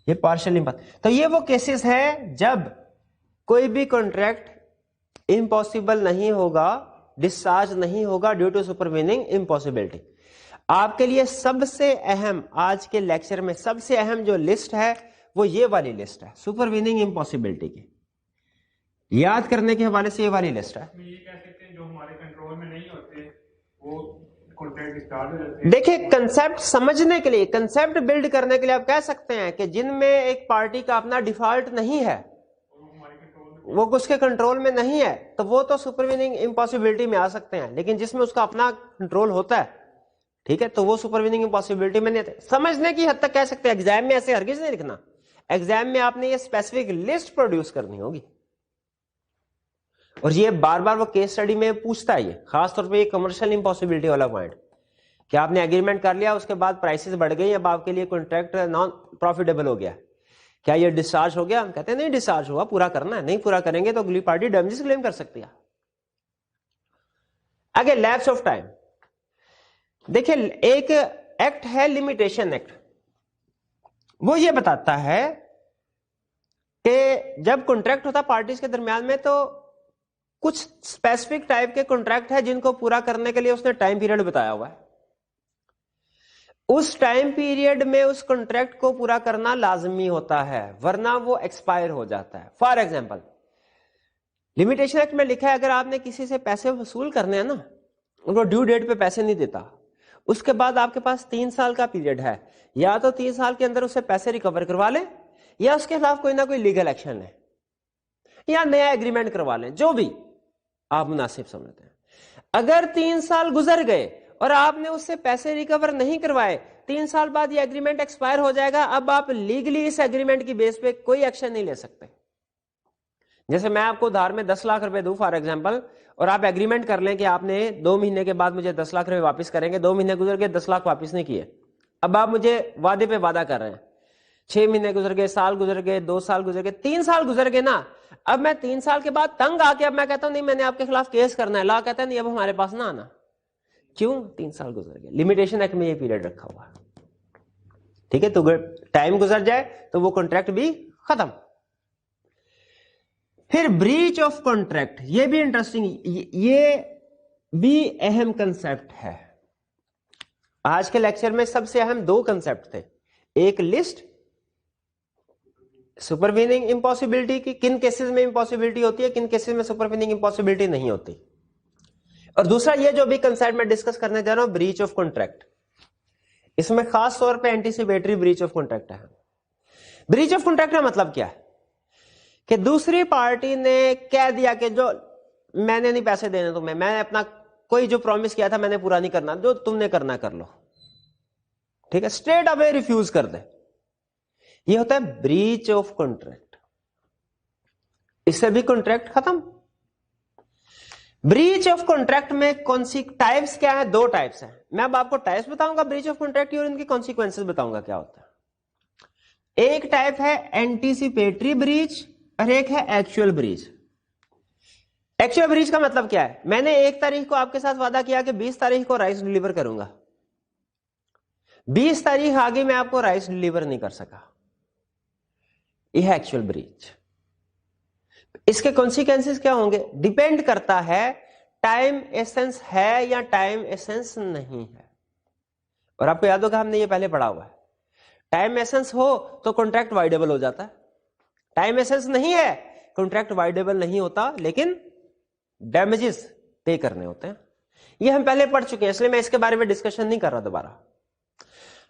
ये पार्शियल इम्पॉसिबल। तो ये वो केसेस है जब कोई भी कॉन्ट्रैक्ट इम्पॉसिबल नहीं होगा, डिस्चार्ज नहीं होगा ड्यू टू सुपरवीनिंग इम्पॉसिबिलिटी। आपके लिए सबसे अहम आज के लेक्चर में सबसे अहम जो लिस्ट है वो ये वाली लिस्ट है, सुपरवीनिंग इम्पॉसिबिलिटी की। याद करने के हवाले से ये वाली लिस्ट है। ये कह सकते हैं जो हमारे कंट्रोल में नहीं होते वो कॉन्ट्रैक्ट स्टार्ट हो जाते हैं। देखिए, कंसेप्ट समझने के लिए, कंसेप्ट बिल्ड करने के लिए आप कह सकते हैं कि जिनमें एक पार्टी का अपना डिफॉल्ट नहीं है, वो उसके कंट्रोल में नहीं है, तो वो तो सुपरवीनिंग इम्पॉसिबिलिटी में आ सकते हैं। लेकिन जिसमें उसका अपना कंट्रोल होता है, ठीक है, तो वो सुपरवीनिंग इम्पॉसिबिलिटी में नहीं आते। समझने की हद तक कह सकते हैं, एग्जाम में ऐसे हरगिज नहीं लिखना। एग्जाम में आपने ये स्पेसिफिक लिस्ट प्रोड्यूस करनी होगी, और ये बार बार वो केस स्टडी में पूछता है। ये खासतौर पे ये कमर्शियल इम्पॉसिबिलिटी वाला पॉइंट कि आपने एग्रीमेंट कर लिया, उसके बाद प्राइसेस बढ़ गई, अब आपके लिए कॉन्ट्रैक्ट नॉन प्रॉफिटेबल हो गया, क्या ये डिस्चार्ज हो गया? हम कहते हैं नहीं डिस्चार्ज हुआ, पूरा करना है, नहीं पूरा करेंगे तो अगली पार्टी डैमेजेस क्लेम कर सकती है। आगे लैप्स ऑफ टाइम। देखिए, एक एक्ट है लिमिटेशन एक्ट, वो ये बताता है कि जब कॉन्ट्रैक्ट होता पार्टीज के दरमियान में, तो कुछ स्पेसिफिक टाइप के कॉन्ट्रैक्ट है जिनको पूरा करने के लिए उसने टाइम पीरियड बताया हुआ है। उस टाइम पीरियड में उस कॉन्ट्रैक्ट को पूरा करना लाजमी होता है, वरना वो एक्सपायर हो जाता है। फॉर एग्जांपल, लिमिटेशन एक्ट में लिखा है अगर आपने किसी से पैसे वसूल करने हैं ना, उनको ड्यू डेट पे पैसे नहीं देता, उसके बाद आपके पास 3 साल का पीरियड है, या तो 3 साल के अंदर उससे पैसे रिकवर करवा ले, या उसके खिलाफ कोई ना कोई लीगल एक्शन ले, या नया एग्रीमेंट करवा लें, जो भी आप मुनासिब समझते हैं। अगर 3 साल गुजर गए और आपने उससे पैसे रिकवर नहीं करवाए, 3 साल बाद ये एग्रीमेंट एक्सपायर हो जाएगा। अब आप लीगली इस एग्रीमेंट की बेस पे कोई एक्शन नहीं ले सकते। जैसे मैं आपको उधार में 10 लाख रुपए दूं फॉर एग्जांपल, और आप एग्रीमेंट कर लें कि आपने 2 महीने के बाद मुझे 10 लाख रुपए वापस करेंगे। 2 महीने गुजर गए, 10 लाख वापस नहीं किए। अब आप मुझे वादे पे वादा कर रहे हैं, 6 महीने गुजर गए, साल गुजर गए, 2 साल गुजर गए, 3 साल गुजर गए ना। अब मैं 3 साल के बाद तंग आके अब मैं कहता हूं नहीं मैंने आपके खिलाफ केस करना है, ला कहता है नहीं अब हमारे पास ना आना। क्यों? 3 साल गुजर गए। लिमिटेशन एक्ट में ये पीरियड रखा हुआ है, ठीक है। तो टाइम गुजर जाए तो वो कॉन्ट्रैक्ट भी खत्म। फिर ब्रीच ऑफ कॉन्ट्रैक्ट, ये भी इंटरेस्टिंग, ये भी अहम कंसेप्ट है। आज के लेक्चर में सबसे अहम 2 कंसेप्ट थे, एक लिस्ट सुपरवीनिंग इम्पॉसिबिलिटी की, किन केसेस में इम्पॉसिबिलिटी होती है, किन केसेस में सुपरवीनिंग इम्पॉसिबिलिटी नहीं होती, और दूसरा ये जो भी कंसेप्ट मैं डिस्कस करने जा रहा हूं, ब्रीच ऑफ कॉन्ट्रैक्ट। इसमें खास तौर पे एंटीसिपेटरी ब्रीच ऑफ कॉन्ट्रैक्ट है। ब्रीच ऑफ कॉन्ट्रैक्ट का मतलब क्या है कि दूसरी पार्टी ने कह दिया कि जो मैंने नहीं पैसे देने तुम्हें, मैंने अपना कोई जो प्रॉमिस किया था मैंने पूरा नहीं करना, जो तुमने करना कर लो, ठीक है, स्ट्रेट अवे रिफ्यूज कर दे। ये होता है ब्रीच ऑफ कॉन्ट्रैक्ट। इससे भी कॉन्ट्रैक्ट खत्म। ब्रीच ऑफ कॉन्ट्रैक्ट में कौन सी टाइप्स क्या है? 2 टाइप्स हैं। मैं अब आपको टाइप्स बताऊंगा ब्रीच ऑफ कॉन्ट्रैक्ट और इनकी कॉन्सिक्वेंसेस बताऊंगा क्या होता है। एक टाइप है एंटीसिपेटरी ब्रीच और एक है एक्चुअल ब्रीच। एक्चुअल ब्रीच का मतलब क्या है? मैंने 1 तारीख को आपके साथ वादा किया कि 20 तारीख को राइस डिलीवर करूंगा, 20 तारीख आगे मैं आपको राइस डिलीवर नहीं कर सका, यह है एक्चुअल ब्रीच। इसके कॉन्सिक्वेंसेस क्या होंगे? डिपेंड करता है टाइम एसेंस है या टाइम एसेंस नहीं है। और आपको याद होगा हमने ये पहले पढ़ा हुआ है, टाइम एसेंस हो तो कॉन्ट्रैक्ट वाइडेबल हो जाता है, टाइम एसेंस नहीं है कॉन्ट्रैक्ट वाइडेबल नहीं होता, लेकिन डैमेजेस पे करने होते हैं। ये हम पहले पढ़ चुके हैं, इसलिए मैं इसके बारे में डिस्कशन नहीं कर रहा दोबारा।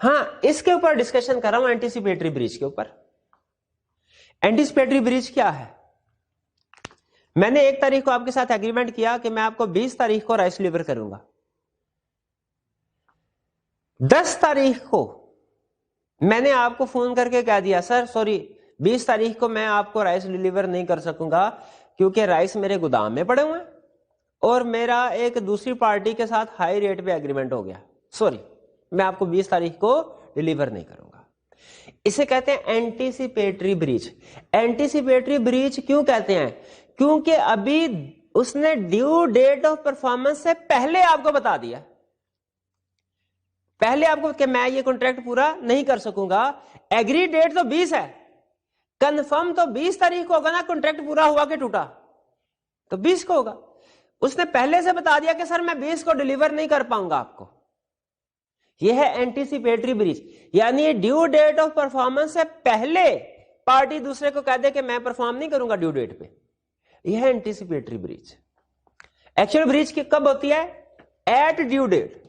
हां, इसके ऊपर डिस्कशन कर रहा हूं, एंटीसिपेटरी ब्रीच के ऊपर। एंटीसिपेटरी ब्रीच क्या है? मैंने 1 तारीख को आपके साथ एग्रीमेंट किया कि मैं आपको 20 तारीख को राइस डिलीवर करूंगा। 10 तारीख को मैंने आपको फोन करके कह दिया सर सॉरी 20 तारीख को मैं आपको राइस डिलीवर नहीं कर सकूंगा क्योंकि राइस मेरे गोदाम में पड़े हुए हैं और मेरा एक दूसरी पार्टी के साथ हाई रेट पे एग्रीमेंट हो गया, सॉरी मैं आपको 20 तारीख को डिलीवर नहीं करूंगा। इसे कहते हैं एंटीसिपेटरी ब्रीच। एंटीसिपेटरी ब्रीच क्यों कहते हैं? क्योंकि अभी उसने ड्यू डेट ऑफ परफॉर्मेंस से पहले आपको बता दिया, पहले आपको कि मैं ये कॉन्ट्रैक्ट पूरा नहीं कर सकूंगा। एग्री डेट तो 20 है, कंफर्म तो 20 तारीख को होगा ना, कॉन्ट्रैक्ट पूरा हुआ कि टूटा तो 20 को होगा। उसने पहले से बता दिया कि सर मैं 20 को डिलीवर नहीं कर पाऊंगा आपको, यह है एंटीसिपेटरी ब्रीच, यानी ड्यू डेट ऑफ परफॉर्मेंस से पहले पार्टी दूसरे को कह दे कि मैं परफॉर्म नहीं करूंगा ड्यू डेट पे, यह है एंटीसिपेटरी ब्रीच। एक्चुअल ब्रीच कब होती है? Eight due date.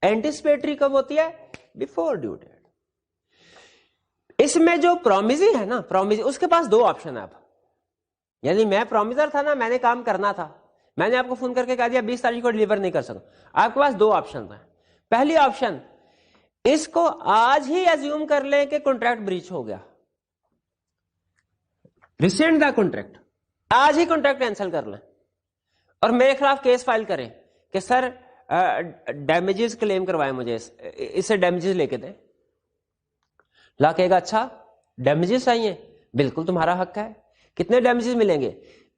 एंटीसिपेटरी कब होती है? Before due date. इसमें जो प्रोमिसी है ना, प्रोमिसी, उसके पास दो ऑप्शन है अब। यानी मैं प्रोमिसर था ना, मैंने काम करना था, मैंने आपको फोन करके कह दिया 20 तारीख को डिलीवर नहीं कर सकता। आपके पास दो ऑप्शन है। पहली ऑप्शन, इसको आज ही एज्यूम कर लें कि कॉन्ट्रैक्ट ब्रीच हो गया, रिसेंड द कॉन्ट्रैक्ट, आज ही कॉन्ट्रैक्ट कैंसिल कर लें और मेरे खिलाफ केस फाइल करें कि सर डैमेजेस क्लेम करवाए मुझे, इससे डैमेजेस लेके दे। ला कहेगा अच्छा डैमेजेस चाहिए, बिल्कुल तुम्हारा हक है, कितने डैमेजेस मिलेंगे,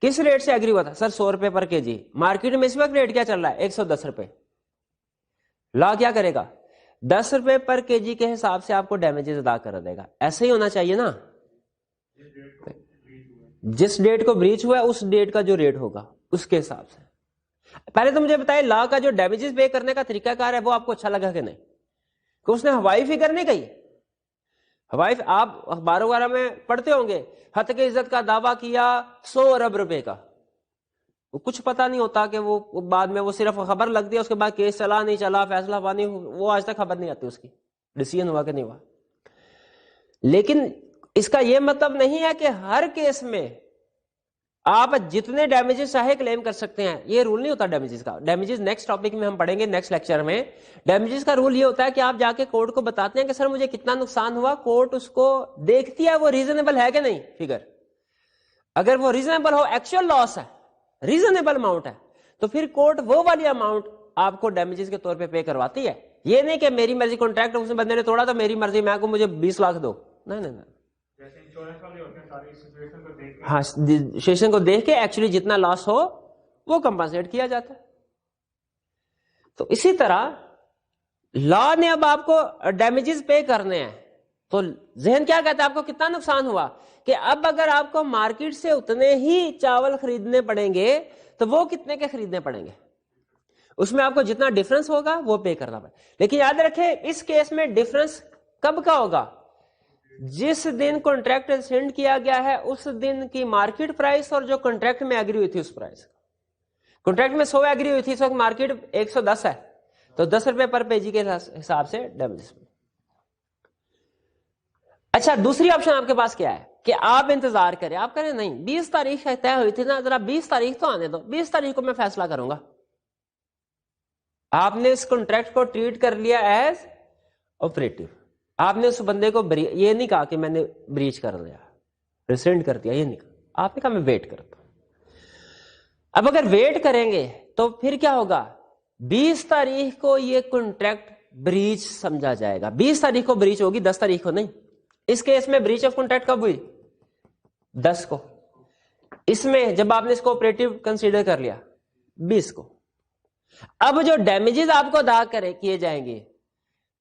किस रेट से एग्री हुआ था? सर 100 रुपए पर केजी। मार्केट में इस वक्त रेट क्या चल रहा है? 110 रुपए। ला क्या करेगा? 10 रुपए पर केजी के हिसाब से आपको डैमेजेस अदा कर देगा। ऐसे ही होना चाहिए ना, जिस डेट को ब्रीच हुआ है उस डेट का जो रेट होगा उसके हिसाब से। पहले तो मुझे बताइए, ला का जो डैमेजेस पे करने का तरीकाकार है वो आपको अच्छा लगा कि नहीं? कि उसने हवाई फिगर नहीं कही। हवाई, आप अखबारों वगैरह में पढ़ते होंगे, हद की इज्जत का दावा किया 100 अरब रुपए का। वो कुछ पता नहीं होता कि वो बाद में वो सिर्फ खबर लगती है, उसके बाद केस चला नहीं चला, फैसला पानी, वो आज तक खबर नहीं आती उसकी, डिसीजन हुआ कि नहीं हुआ। लेकिन इसका यह मतलब नहीं है कि हर केस में आप जितने डैमेजेस चाहे क्लेम कर सकते हैं, ये रूल नहीं होता डैमेजेस का। डैमेजेस नेक्स्ट टॉपिक में हम पढ़ेंगे, नेक्स्ट लेक्चर में। डैमेजेस का रूल ये होता है कि आप जाके कोर्ट को बताते हैं कि सर मुझे कितना नुकसान हुआ, कोर्ट उसको देखती है वो रीजनेबल है कि नहीं फिगर। अगर वो रीजनेबल हो, एक्चुअल लॉस है, रीजनेबल अमाउंट है, तो फिर कोर्ट वो वाली अमाउंट आपको डैमेजेस के तौर पर पे करवाती है। ये नहीं कि मेरी मर्जी, कॉन्ट्रैक्ट उसने बंदे ने तोड़ा तो मेरी मर्जी, मैं को मुझे 20 लाख दो, नहीं नहीं नहीं। हाँ, सिचुएशन को देख के एक्चुअली जितना लॉस हो वो कंपनसेट किया जाता है। तो इसी तरह लॉ ने अब आपको डैमेजेस पे करने हैं, तो जहन क्या कहता है, आपको कितना नुकसान हुआ, कि अब अगर आपको मार्केट से उतने ही चावल खरीदने पड़ेंगे तो वो कितने के खरीदने पड़ेंगे, उसमें आपको जितना डिफरेंस होगा वो पे करना पड़ेगा। लेकिन याद रखें इस केस में डिफरेंस कब का होगा? जिस दिन कॉन्ट्रैक्ट सेंड किया गया है उस दिन की मार्केट प्राइस और जो कॉन्ट्रैक्ट में एग्री हुई थी उस प्राइस। कॉन्ट्रैक्ट में 100 एग्री हुई थी, इस वक्त मार्केट 110 है, तो 10 रुपए पर पेजी के हिसाब से डैमेज। अच्छा, दूसरी ऑप्शन आपके पास क्या है कि आप इंतजार करें, आप करें नहीं 20 तारीख तय हुई थी ना, जरा 20 तारीख तो आने दो, 20 तारीख को मैं फैसला करूंगा। आपने इस कॉन्ट्रैक्ट को ट्रीट कर लिया एज ऑपरेटिव। आपने उस बंदे को ये नहीं कहा कि मैंने ब्रीच कर दिया, रिसेंड कर दिया, ये नहीं कहा, आपने कहा मैं वेट करता हूं। अब अगर वेट करेंगे तो फिर क्या होगा? 20 तारीख को ये कॉन्ट्रैक्ट ब्रीच समझा जाएगा, 20 तारीख को ब्रीच होगी, 10 तारीख को नहीं। इस केस में ब्रीच ऑफ कॉन्ट्रैक्ट कब हुई? 10 को। इसमें जब आपने इसको ऑपरेटिव कंसीडर कर लिया 20 को। अब जो डैमेजेस आपको अदा किए जाएंगे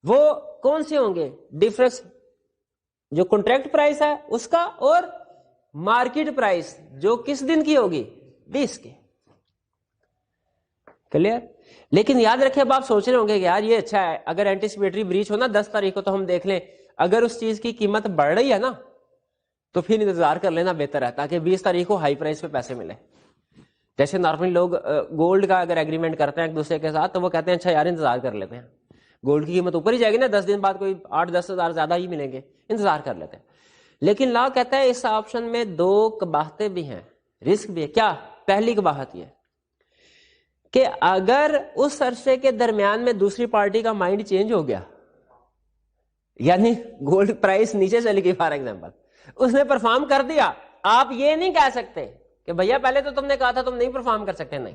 वो कौन से होंगे? डिफरेंस जो कॉन्ट्रैक्ट प्राइस है उसका और मार्केट प्राइस जो किस दिन की होगी? 20 की। क्लियर? लेकिन याद रखें, अब आप सोच रहे होंगे कि यार ये अच्छा है, अगर एंटीसिपेटरी ब्रीच हो ना 10 तारीख को तो हम देख लें, अगर उस चीज की कीमत बढ़ रही है ना तो फिर इंतजार कर लेना बेहतर है, ताकि 20 तारीख को हाई प्राइस पे पैसे मिले। जैसे नॉर्मली लोग गोल्ड का अगर एग्रीमेंट करते हैं एक दूसरे के साथ तो वो कहते हैं अच्छा यार इंतजार कर लेते हैं, गोल्ड की कीमत ऊपर ही जाएगी ना, 10 दिन बाद कोई 8-10 हजार ज्यादा ही मिलेंगे, इंतजार कर लेते हैं। लेकिन लॉ कहता है इस ऑप्शन में 2 कबाहतें भी हैं, रिस्क भी है। क्या? पहली कबाहत यह कि अगर उस अरसे के दरमियान में दूसरी पार्टी का माइंड चेंज हो गया, यानी गोल्ड प्राइस नीचे चली गई फॉर एग्जांपल, उसने परफॉर्म कर दिया, आप ये नहीं कह सकते कि भैया पहले तो तुमने कहा था तुम नहीं परफॉर्म कर सकते, नहीं,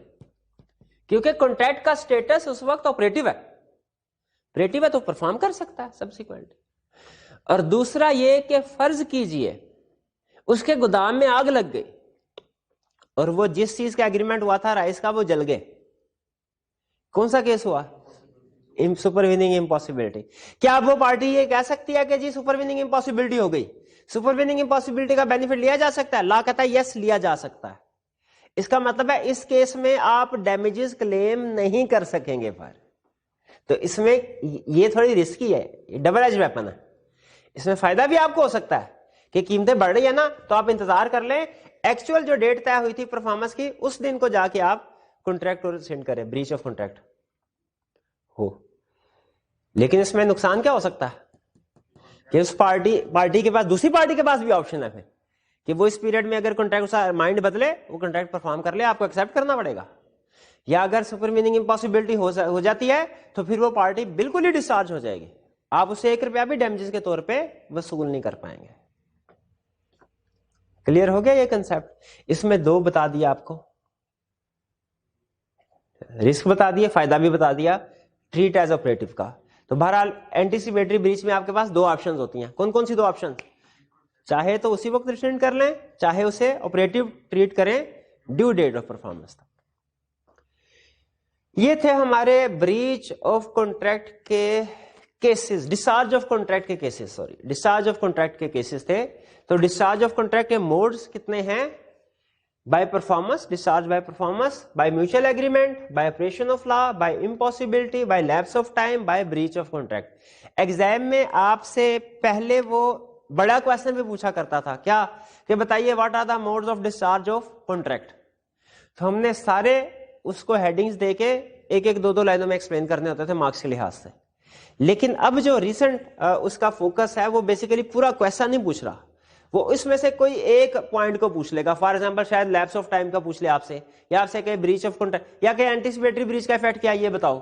क्योंकि कॉन्ट्रैक्ट का स्टेटस उस वक्त ऑपरेटिव है, ऑपरेटिव है तो परफॉर्म कर सकता है सब्सिक्वेंट। और दूसरा ये कि फर्ज कीजिए उसके गोदाम में आग लग गई और वो जिस चीज का एग्रीमेंट हुआ था राइस का वो जल गए, कौन सा केस हुआ? सुपरविनिंग इम्पॉसिबिलिटी। क्या अब वो पार्टी ये कह सकती है कि जी सुपरविनिंग इम्पॉसिबिलिटी हो गई, सुपरविनिंग इम्पॉसिबिलिटी का बेनिफिट लिया जा सकता है? लॉ कहता है यस लिया जा सकता है। इसका मतलब है इस केस में आप डैमेजेस क्लेम नहीं कर सकेंगे पर, तो इसमें ये थोड़ी रिस्की है, डबल एज वेपन है। इसमें फायदा भी आपको हो सकता है कि कीमतें बढ़ रही है ना, तो आप इंतजार कर लें, एक्चुअल जो डेट तय हुई थी परफॉर्मेंस की उस दिन को जाके आप कॉन्ट्रैक्ट और सेंड करें, ब्रीच ऑफ कॉन्ट्रैक्ट हो। लेकिन इसमें नुकसान क्या हो सकता है कि उस पार्टी के पास, दूसरी पार्टी के पास भी ऑप्शन है फिर कि वो इस पीरियड में अगर कॉन्ट्रैक्ट माइंड बदले, वो कॉन्ट्रैक्ट परफॉर्म कर ले, आपको एक्सेप्ट करना पड़ेगा। या अगर सुपरवीनिंग इम्पॉसिबिलिटी हो जाती है तो फिर वो पार्टी बिल्कुल ही डिस्चार्ज हो जाएगी, आप उसे 1 रुपया भी डैमेजेस के तौर पे वसूल नहीं कर पाएंगे। क्लियर हो गया ये कंसेप्ट? इसमें 2 बता दिया आपको, रिस्क बता दिया, फायदा भी बता दिया, ट्रीट एज ऑपरेटिव का। तो बहरहाल एंटीसिपेटरी ब्रीच में आपके पास 2 ऑप्शंस होती हैं। कौन कौन सी 2 ऑप्शन? चाहे तो उसी वक्त रिसेंड कर लें, चाहे उसे ऑपरेटिव ट्रीट करें ड्यू डेट ऑफ परफॉर्मेंस तक। ये थे हमारे ब्रीच ऑफ कॉन्ट्रैक्ट के केसेस, डिस्चार्ज ऑफ कॉन्ट्रैक्ट के cases, sorry discharge of contract के केसेस थे। तो डिस्चार्ज ऑफ कॉन्ट्रैक्ट के मोड्स कितने हैं? By performance, discharge by performance, by mutual agreement, by operation of law, by impossibility, by lapse of time, by breach of contract. Exam में आपसे पहले वो बड़ा क्वेश्चन भी पूछा करता था क्या, कि बताइए what are the modes of discharge of contract. तो हमने सारे उसको हेडिंग्स देके एक एक 2-2 लाइनों में एक्सप्लेन करने होते थे मार्क्स के लिहाज से। लेकिन अब जो रिसेंट उसका फोकस है वो बेसिकली पूरा क्वेश्चन नहीं पूछ रहा, वो इसमें से कोई एक पॉइंट को पूछ लेगा। फॉर एग्जांपल शायद लैप्स ऑफ टाइम का पूछ ले आपसे, या आपसे कहे ब्रीच ऑफ कॉन्ट्रैक्ट, या कहे एंटीसिपेटरी ब्रीच का इफेक्ट क्या है ये बताओ,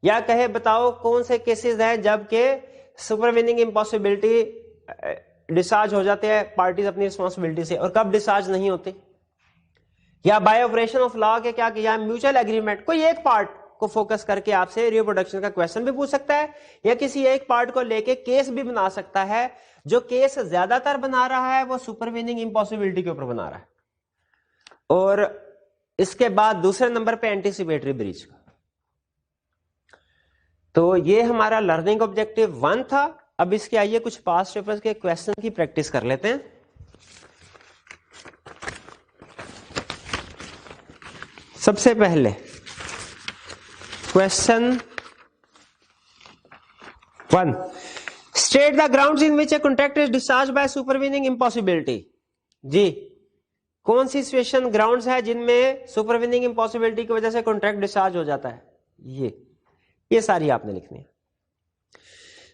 या कहे बताओ कौन से केसेस हैं जबकि सुपरवीनिंग इम्पॉसिबिलिटी डिस्चार्ज हो जाते हैं पार्टीज अपनी रिस्पॉन्सिबिलिटी से, और कब डिस्चार्ज नहीं होती, या बाय ऑपरेशन ऑफ लॉ के क्या किया, म्यूचुअल एग्रीमेंट। कोई एक पार्ट को फोकस करके आपसे रिप्रोडक्शन का क्वेश्चन भी पूछ सकता है, या किसी एक पार्ट को लेके केस भी बना सकता है। जो केस ज्यादातर बना रहा है वो सुपरवीनिंग इम्पॉसिबिलिटी के ऊपर बना रहा है, और इसके बाद दूसरे नंबर पे एंटीसिपेटरी ब्रीच का। तो ये हमारा लर्निंग ऑब्जेक्टिव 1 था। अब इसके आइए कुछ पास्ट पेपर्स के क्वेश्चन की प्रैक्टिस कर लेते हैं। सबसे पहले question 1, state the grounds in which a contract is discharge by supervening impossibility. जी, कौन सी सिचुएशन ग्राउंड्स है जिनमें सुपरवीनिंग इम्पॉसिबिलिटी की वजह से कॉन्ट्रैक्ट डिस्चार्ज हो जाता है? ये सारी आपने लिखनी है।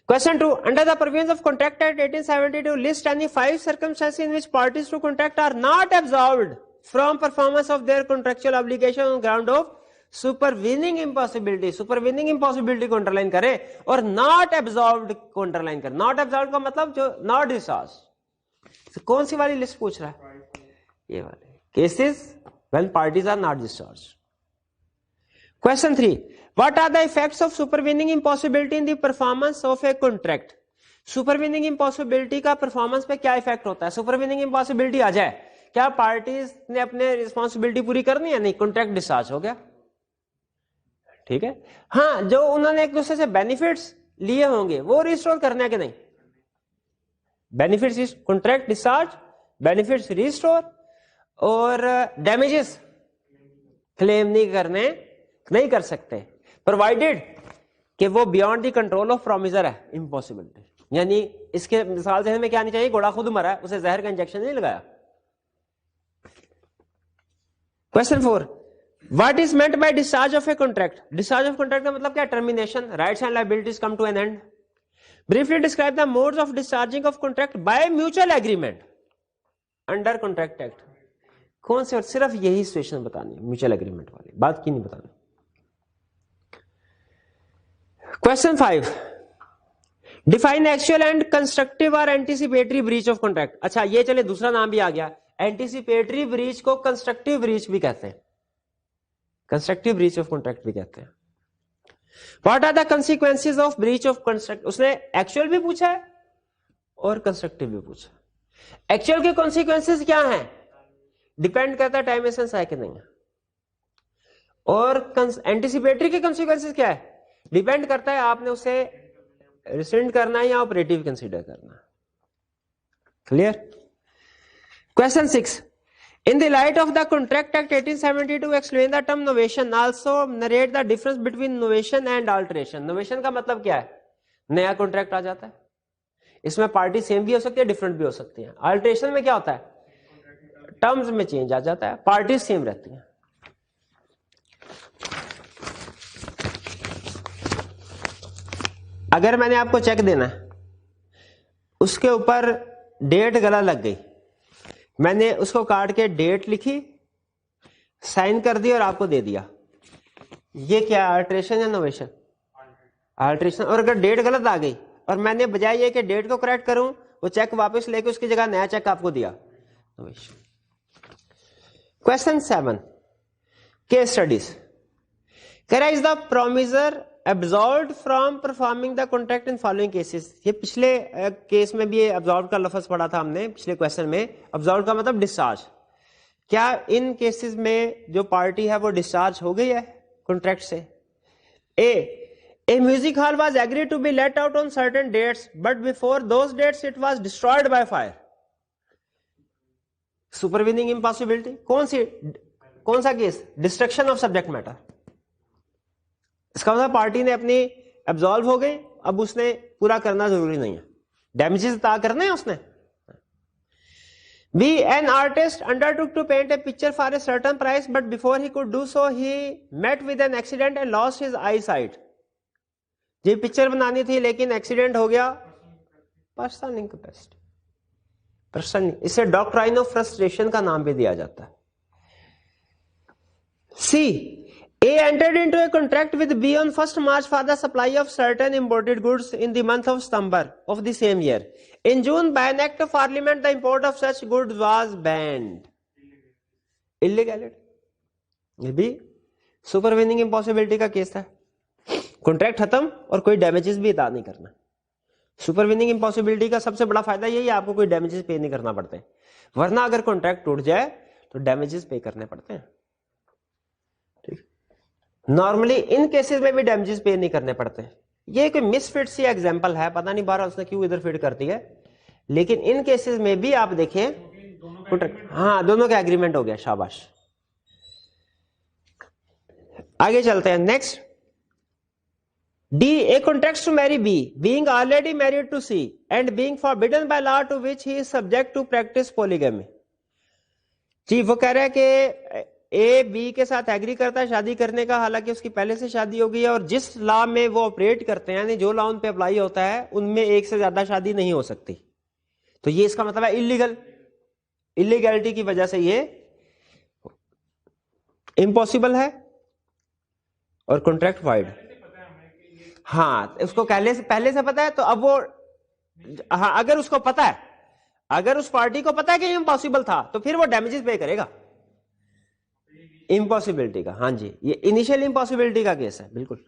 Question 2, under the provisions of Contract Act 1872, list any 5 circumstances in which parties to contract are not absolved from performance of their contractual obligation on ground of supervening impossibility। supervening impossibility को अंडरलाइन करें और not absolved को अंडरलाइन करें। not absolved का मतलब जो not discharged। तो कौन सी वाली लिस्ट पूछ रहा है? ये वाले cases when parties are not discharged। Question 3, what are the effects of supervening impossibility in the performance of a contract? supervening impossibility का परफॉर्मेंस पे क्या इफेक्ट होता है? supervening impossibility आ जाए, क्या पार्टीज ने अपने रिस्पॉन्सिबिलिटी पूरी करनी है? नहीं, कॉन्ट्रैक्ट डिस्चार्ज हो गया। ठीक है, हाँ, जो उन्होंने एक दूसरे से बेनिफिट्स लिए होंगे वो रिस्टोर करने हैं कि नहीं? Benefits, contract discharge, benefits restore, और डैमेजेस क्लेम नहीं कर सकते प्रोवाइडेड कि वो beyond the control of promisor है इम्पॉसिबिलिटी। यानी इसके मिसाल से हमें क्या नहीं चाहिए, घोड़ा खुद मरा है, उसे जहर का इंजेक्शन नहीं लगाया। Question 4, what is meant by discharge of a contract? Discharge of contract का मतलब क्या? Termination, rights and liabilities come to an end. Briefly describe the modes of discharging of contract by mutual agreement under contract act. कौन से? और सिर्फ यही सिचुएशन बतानी है, म्यूचुअल एग्रीमेंट वाली बात की नहीं बतानी। Question 5, define actual and constructive और एंटीसिपेटरी ब्रीच ऑफ कॉन्ट्रैक्ट। अच्छा, ये चले दूसरा नाम भी आ गया, एंटीसिपेटरी ब्रीच को कंस्ट्रक्टिव ब्रीच भी कहते हैं, कंस्ट्रक्टिव ब्रीच ऑफ कॉन्ट्रैक्ट भी कहते हैं। What are the consequences of breach of contract? उसने एक्चुअल भी पूछा है और कंस्ट्रक्टिव भी पूछा। एक्चुअल के कॉन्सिक्वेंसेस क्या हैं? डिपेंड करता है टाइम एसेंस है कि नहीं है। और एंटीसिपेटरी के कॉन्सिक्वेंसेस क्या है? डिपेंड करता है आपने उसे रिसेंड करना है या ऑपरेटिव कंसीडर करना। Clear? Question 6, In the light of the Contract Act 1872, explain the term novation. Also narrate the difference between novation and alteration. Novation का मतलब क्या है? नया कॉन्ट्रैक्ट आ जाता है, इसमें पार्टी सेम भी हो सकती है, डिफरेंट भी हो सकती है। अल्टरेशन में क्या होता है? टर्म्स में चेंज आ जाता है, पार्टी सेम रहती हैं। अगर मैंने आपको चेक देना है, उसके ऊपर डेट गलत लग गई, मैंने उसको काट के डेट लिखी, साइन कर दी और आपको दे दिया, ये क्या अल्टरेशन या नोवेशन? अल्टरेशन। और अगर डेट गलत आ गई और मैंने बजाय ये कि डेट को करेक्ट करूं, वो चेक वापस लेके उसकी जगह नया चेक आपको दिया, novation. Question 7, case studies. Is the promisor absolved from performing the contract in following cases? ये पिछले केस में भी absolved का लफ्ज पढ़ा था हमने पिछले क्वेश्चन में। absolved का मतलब डिस्चार्ज। क्या इन केसेस में जो पार्टी है वो डिस्चार्ज हो गई है कॉन्ट्रैक्ट से? A music hall was agreed to be let out on certain dates, but before those dates it was destroyed by fire. Supervening impossibility। कौन सा case? Destruction of subject matter. इसका मतलब पार्टी ने अपनी एब्जॉल्व हो गई, अब उसने पूरा करना जरूरी नहीं है, डैमेजेस अता करने हैं उसने। B, an artist undertook to paint a picture for a certain price, but before he could do so, he met with an accident and lost his eyesight. ये पिक्चर बनानी थी लेकिन एक्सीडेंट हो गया, पर्सन इनकैपेसिटी। पर्सन, इसे डॉक्ट्राइन ऑफ फ्रस्ट्रेशन का नाम भी दिया जाता है। C, A entered into a contract with B on 1st March for the supply of certain imported goods in the month of September of the same year. In June, by an act of parliament, the import of such goods was banned. Illegality। ये भी सुपरवेनिंग इम्पॉसिबिलिटी का केस है। कॉन्ट्रैक्ट खत्म और कोई डैमेजेस भी अदा नहीं करना। सुपरवेनिंग इम्पॉसिबिलिटी का सबसे बड़ा फायदा यही है, आपको कोई डैमेजेस पे नहीं करना पड़ते, वरना अगर कॉन्ट्रैक्ट टूट जाए तो डैमेजेस पे करने पड़ते हैं। नॉर्मली इन केसेस में भी डैमेजेस पे नहीं करने पड़ते। ये कोई मिसफिट सी एग्जांपल है, पता नहीं बारह उसने क्यों इधर फिट करती है, लेकिन इन केसेस में भी आप देखें, हाँ दोनों का एग्रीमेंट हो गया, शाबाश। आगे चलते हैं next. D, a contracts to marry B, being already married to C and being forbidden by law to which he is subject to practice polygamy। जी वो कह रहा है कि ए बी के साथ एग्री करता है शादी करने का, हालांकि उसकी पहले से शादी हो गई है, और जिस लॉ में वो ऑपरेट करते हैं, यानी जो लॉ उन पे अप्लाई होता है, उनमें एक से ज्यादा शादी नहीं हो सकती। तो ये इसका मतलब है इलीगल। इलीगैलिटी की वजह से ये इम्पॉसिबल है और कॉन्ट्रैक्ट वाइड। हाँ उसको पहले से पता है, तो अब वो, हाँ अगर उसको पता है, अगर उस पार्टी को पता है कि इम्पॉसिबल था, तो फिर वो डैमेजेस पे करेगा इम्पॉसिबिलिटी का। हाँ जी, ये इनिशियल इम्पॉसिबिलिटी का केस है बिल्कुल।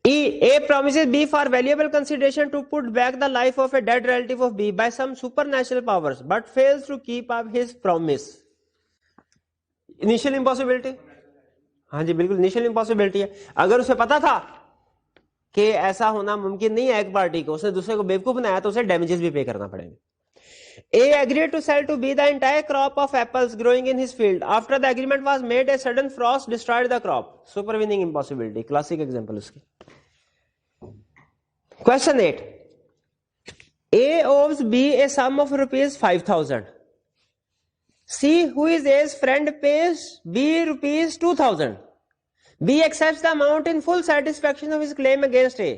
E, A promises B for valuable consideration to put back the life of a dead relative of B by some supernatural powers, but fails to keep up his promise। Initial impossibility, हाँ जी बिल्कुल इनिशियल इम्पॉसिबिलिटी है। अगर उसे पता था कि ऐसा होना मुमकिन नहीं है एक पार्टी को, उसने दूसरे को बेवकूफ बनाया, तो उसे डैमेजेस भी पे करना पड़ेगा। A agreed to sell to B the entire crop of apples growing in his field. After the agreement was made, a sudden frost destroyed the crop. Supervening impossibility, classic example उसकी। Question 8. A owes B a sum of rupees 5,000. C, who is A's friend, pays B rupees 2,000. B accepts the amount in full satisfaction of his claim against A.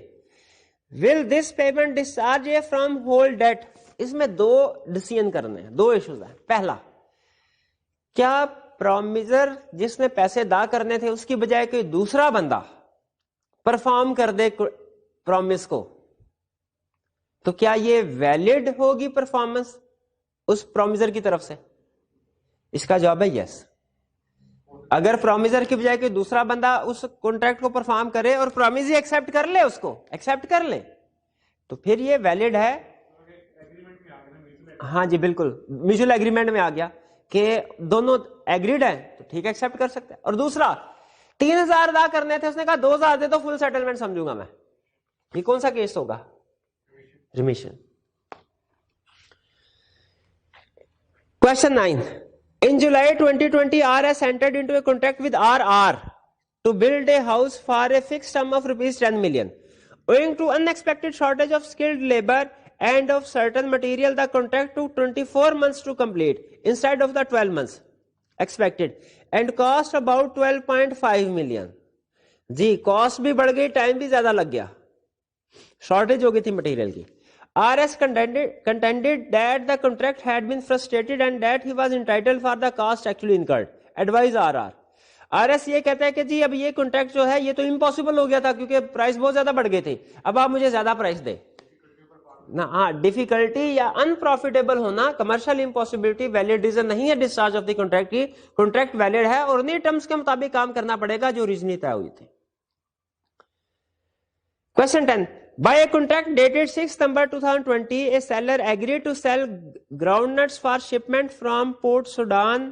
Will this payment discharge A from whole debt? इसमें दो डिसीजन करने हैं, दो इश्यूज हैं। पहला, क्या प्रॉमिसर जिसने पैसे अदा करने थे उसकी बजाय कोई दूसरा बंदा परफॉर्म कर दे प्रॉमिस को, तो क्या ये वैलिड होगी परफॉर्मेंस उस प्रॉमिसर की तरफ से? इसका जवाब है यस। अगर प्रॉमिसर की बजाय कोई दूसरा बंदा उस कॉन्ट्रैक्ट को परफॉर्म करे और प्रॉमिस ही एक्सेप्ट कर ले, उसको एक्सेप्ट कर ले, तो फिर ये वैलिड है। हाँ जी बिल्कुल, म्यूचुअल एग्रीमेंट में आ गया कि दोनों एग्रीड हैं, तो ठीक है एक्सेप्ट कर सकते हैं। और दूसरा, 3,000 अदा करने थे, उसने कहा 2,000 दे तो फुल सेटलमेंट समझूंगा मैं, ये कौन सा केस होगा? Remission. Question 9. In July 2020, RS entered into a contract with RR to build a house for a fixed sum of rupees 10 million. Owing to unexpected shortage of skilled labor and of certain material, the contract took 24 months to complete instead of the 12 months expected and cost about 12.5 million. जी कॉस्ट भी बढ़ गई, टाइम भी ज्यादा लग गया, शॉर्टेज हो गई थी मटेरियल की. RS contended that the contract had been frustrated and that he was entitled for the cost actually incurred. Advise RR. RS ये कहता है कि जी अब ये कॉन्ट्रैक्ट जो है ये तो इम्पॉसिबल हो गया था क्योंकि प्राइस बहुत ज्यादा बढ़ गए थे, अब आप मुझे ज्यादा प्राइस दे ना. हाँ, डिफिकल्टी या अनप्रॉफिटेबल होना कमर्शियल इम्पॉसिबिलिटी वैलिड रीजन नहीं है डिस्चार्ज ऑफ द कॉन्ट्रैक्ट की. कॉन्ट्रैक्ट वैलिड है और उन्हीं टर्म्स के मुताबिक काम करना पड़ेगा जो ओरिजिनली तय हुई थी. Question 10. By a contract dated 6 September 2020, a seller agreed to sell groundnuts for shipment from Port Sudan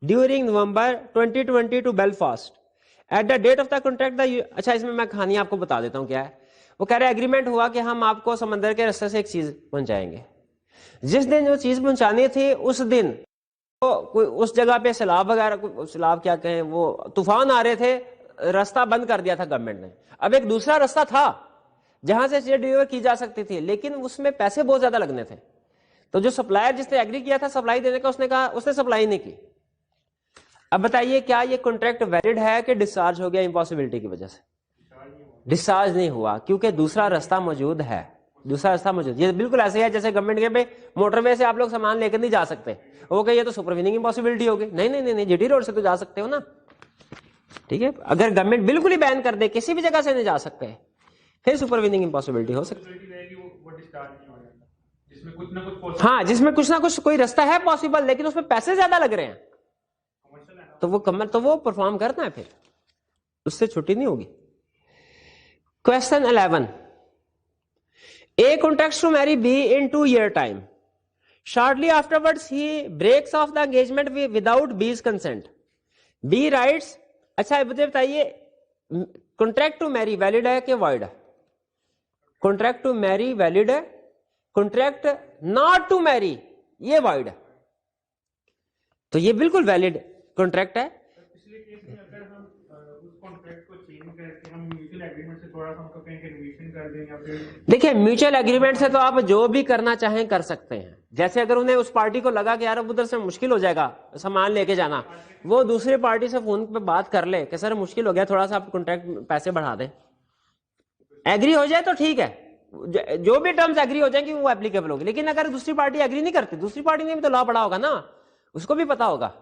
during November 2020 to Belfast. At the date of the contract, अच्छा इसमें मैं कहानी आपको बता देता हूँ क्या है. वो कह रहे एग्रीमेंट हुआ कि हम आपको समंदर के रास्ते से एक चीज पहुंचाएंगे. जिस दिन जो चीज पहुंचानी थी उस दिन तो उस जगह पे सैलाब वगैरह, सैलाब क्या कहें, वो तूफान आ रहे थे, रास्ता बंद कर दिया था गवर्नमेंट ने. अब एक दूसरा रास्ता था जहां से चीजें डिलीवर की जा सकती थी, लेकिन उसमें पैसे बहुत ज्यादा लगने थे. तो जो सप्लायर जिसने एग्री किया था सप्लाई देने का, उसने कहा, उसने सप्लाई नहीं की. अब बताइए क्या ये कॉन्ट्रैक्ट वैलिड है कि डिस्चार्ज हो गया इम्पॉसिबिलिटी की वजह से? डिस्चार्ज नहीं हुआ क्योंकि दूसरा रास्ता मौजूद है. दूसरा रास्ता मौजूद, ये बिल्कुल ऐसे है जैसे गवर्नमेंट के पे मोटरवे से आप लोग सामान लेकर नहीं जा सकते. वो कहे ये तो सुपरवीनिंग इम्पॉसिबिलिटी होगी. नहीं नहीं नहीं, जीटी रोड से तो जा सकते हो ना. ठीक है, अगर गवर्नमेंट बिल्कुल ही बैन कर दे, किसी भी जगह से नहीं जा सकते, फिर सुपरवीनिंग इम्पॉसिबिलिटी हो सकती है. हाँ, जिसमें कुछ ना कुछ कोई रास्ता है पॉसिबल, लेकिन उसमें पैसे ज्यादा लग रहे हैं, तो वो परफॉर्म करना है, फिर उससे छुट्टी नहीं होगी. Question 11. A contracts to marry B in 2 year time. Shortly afterwards, he breaks off the engagement without B's consent. B writes, अच्छा मुझे बताइए कॉन्ट्रैक्ट टू मैरी वैलिड है कि वॉइड है? कॉन्ट्रैक्ट टू मैरी वैलिड है, कॉन्ट्रैक्ट नॉट टू मैरी ये वॉइड है. तो ये बिल्कुल वैलिड कॉन्ट्रैक्ट है. पिछले केस में अगर हम उस कॉन्ट्रैक्ट को चेंज करके हम म्यूचुअल एग्रीमेंट से थोड़ा सा हमको कहीं रिवीजन कर दें या फिर, देखिए म्यूचुअल एग्रीमेंट से तो आप जो भी करना चाहें कर सकते हैं. जैसे अगर उन्हें उस पार्टी को लगा कि यार अब उधर से मुश्किल हो जाएगा सामान लेके जाना, वो दूसरी पार्टी से फोन पे बात कर ले कि सर मुश्किल हो गया, थोड़ा सा आप कॉन्ट्रैक्ट पैसे बढ़ा दें. एग्री हो जाए तो ठीक है, जो भी टर्म्स एग्री हो जाएंगे वो एप्लीकेबल होगी. लेकिन अगर दूसरी पार्टी एग्री नहीं करती, दूसरी पार्टी ने भी तो लॉ पढ़ा होगा ना, उसको भी पता होगा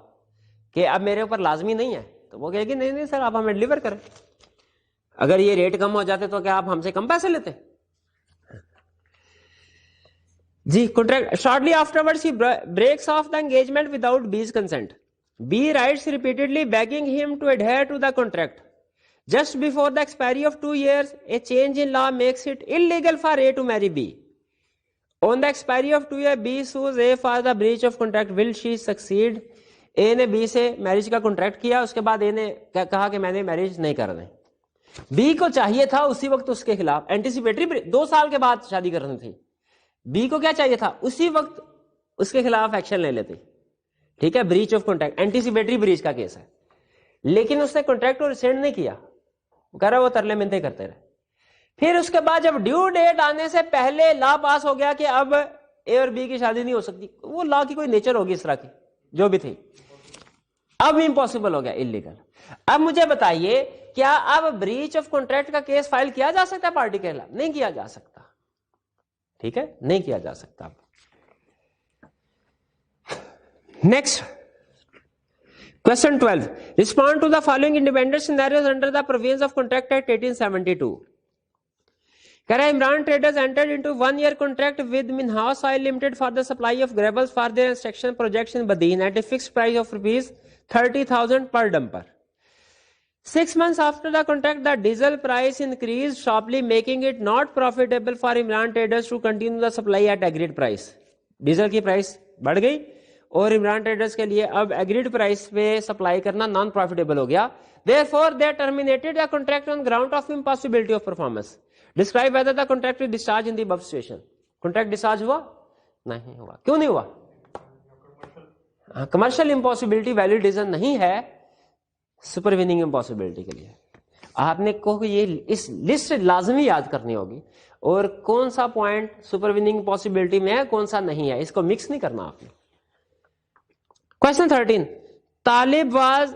कि अब मेरे ऊपर लाजमी नहीं है, तो वो कहेगी नहीं नहीं सर आप हमें डिलीवर करें. अगर ये रेट कम हो जाते तो क्या आप हमसे कम पैसे लेते? जी कॉन्ट्रैक्ट. शॉर्टली आफ्टरवर्ड्स ही breaks off the engagement without B's consent. B writes repeatedly begging him to adhere to the contract. Just before the expiry of 2 years, a change in law makes it illegal for A to marry B. On the expiry of 2 years, B sues A for the breach of contract. Will she succeed? A ने B से मैरिज का कॉन्ट्रैक्ट किया, उसके बाद A ने कहा कि मैंने मैरिज नहीं करनी. B को चाहिए था उसी वक्त उसके खिलाफ एंटिसिपेटरी, 2 साल के बाद शादी करनी थी. B को क्या चाहिए था? उसी वक्त उसके खिलाफ एक्शन ले लेती. ठीक है, breach of contract, anticipatory breach का केस है. लेकिन उसने कॉन्ट्रैक्ट को रिसेंड नहीं किया, कह रहा वो तरले मिनते करते रहे. फिर उसके बाद जब ड्यू डेट आने से पहले लॉ पास हो गया कि अब ए और बी की शादी नहीं हो सकती, वो लॉ की कोई नेचर होगी इस तरह की जो भी थी, अब इम्पॉसिबल हो गया, इलीगल. अब मुझे बताइए क्या अब ब्रीच ऑफ कॉन्ट्रैक्ट का केस फाइल किया जा सकता है पार्टी के खिलाफ? नहीं किया जा सकता. ठीक है, नहीं किया जा सकता. Next, question 12. Respond to the following independent scenarios under the provisions of Contract Act 1872. कह रहा है Imran traders entered into 1 year contract with Minhas Oil Limited for the supply of gravels for their extraction projects in Badin at a fixed price of rupees 30,000 per dumper. 6 months after the contract, the diesel price increased sharply, making it not profitable for Imran traders to continue the supply at agreed price. Diesel की प्राइस बढ़ गई और इमरान ट्रेडर्स के लिए अब एग्रीड प्राइस पे सप्लाई करना नॉन प्रॉफिटेबल हो गया. Therefore, they terminated the contract on ground of impossibility of performance. Describe whether the contract is discharged in the above situation. Contract discharge हुआ? नहीं हुआ. क्यों नहीं हुआ? कमर्शियल इम्पॉसिबिलिटी वैलिड रीजन नहीं है सुपरवीनिंग इम्पॉसिबिलिटी के लिए। आपने को ये इस लिस्ट लाजमी याद करनी होगी, और कौन सा पॉइंट सुपरवीनिंग इम्पॉसिबिलिटी में है कौन सा नहीं है, इसको मिक्स नहीं करना आपने। Question 13, Talib was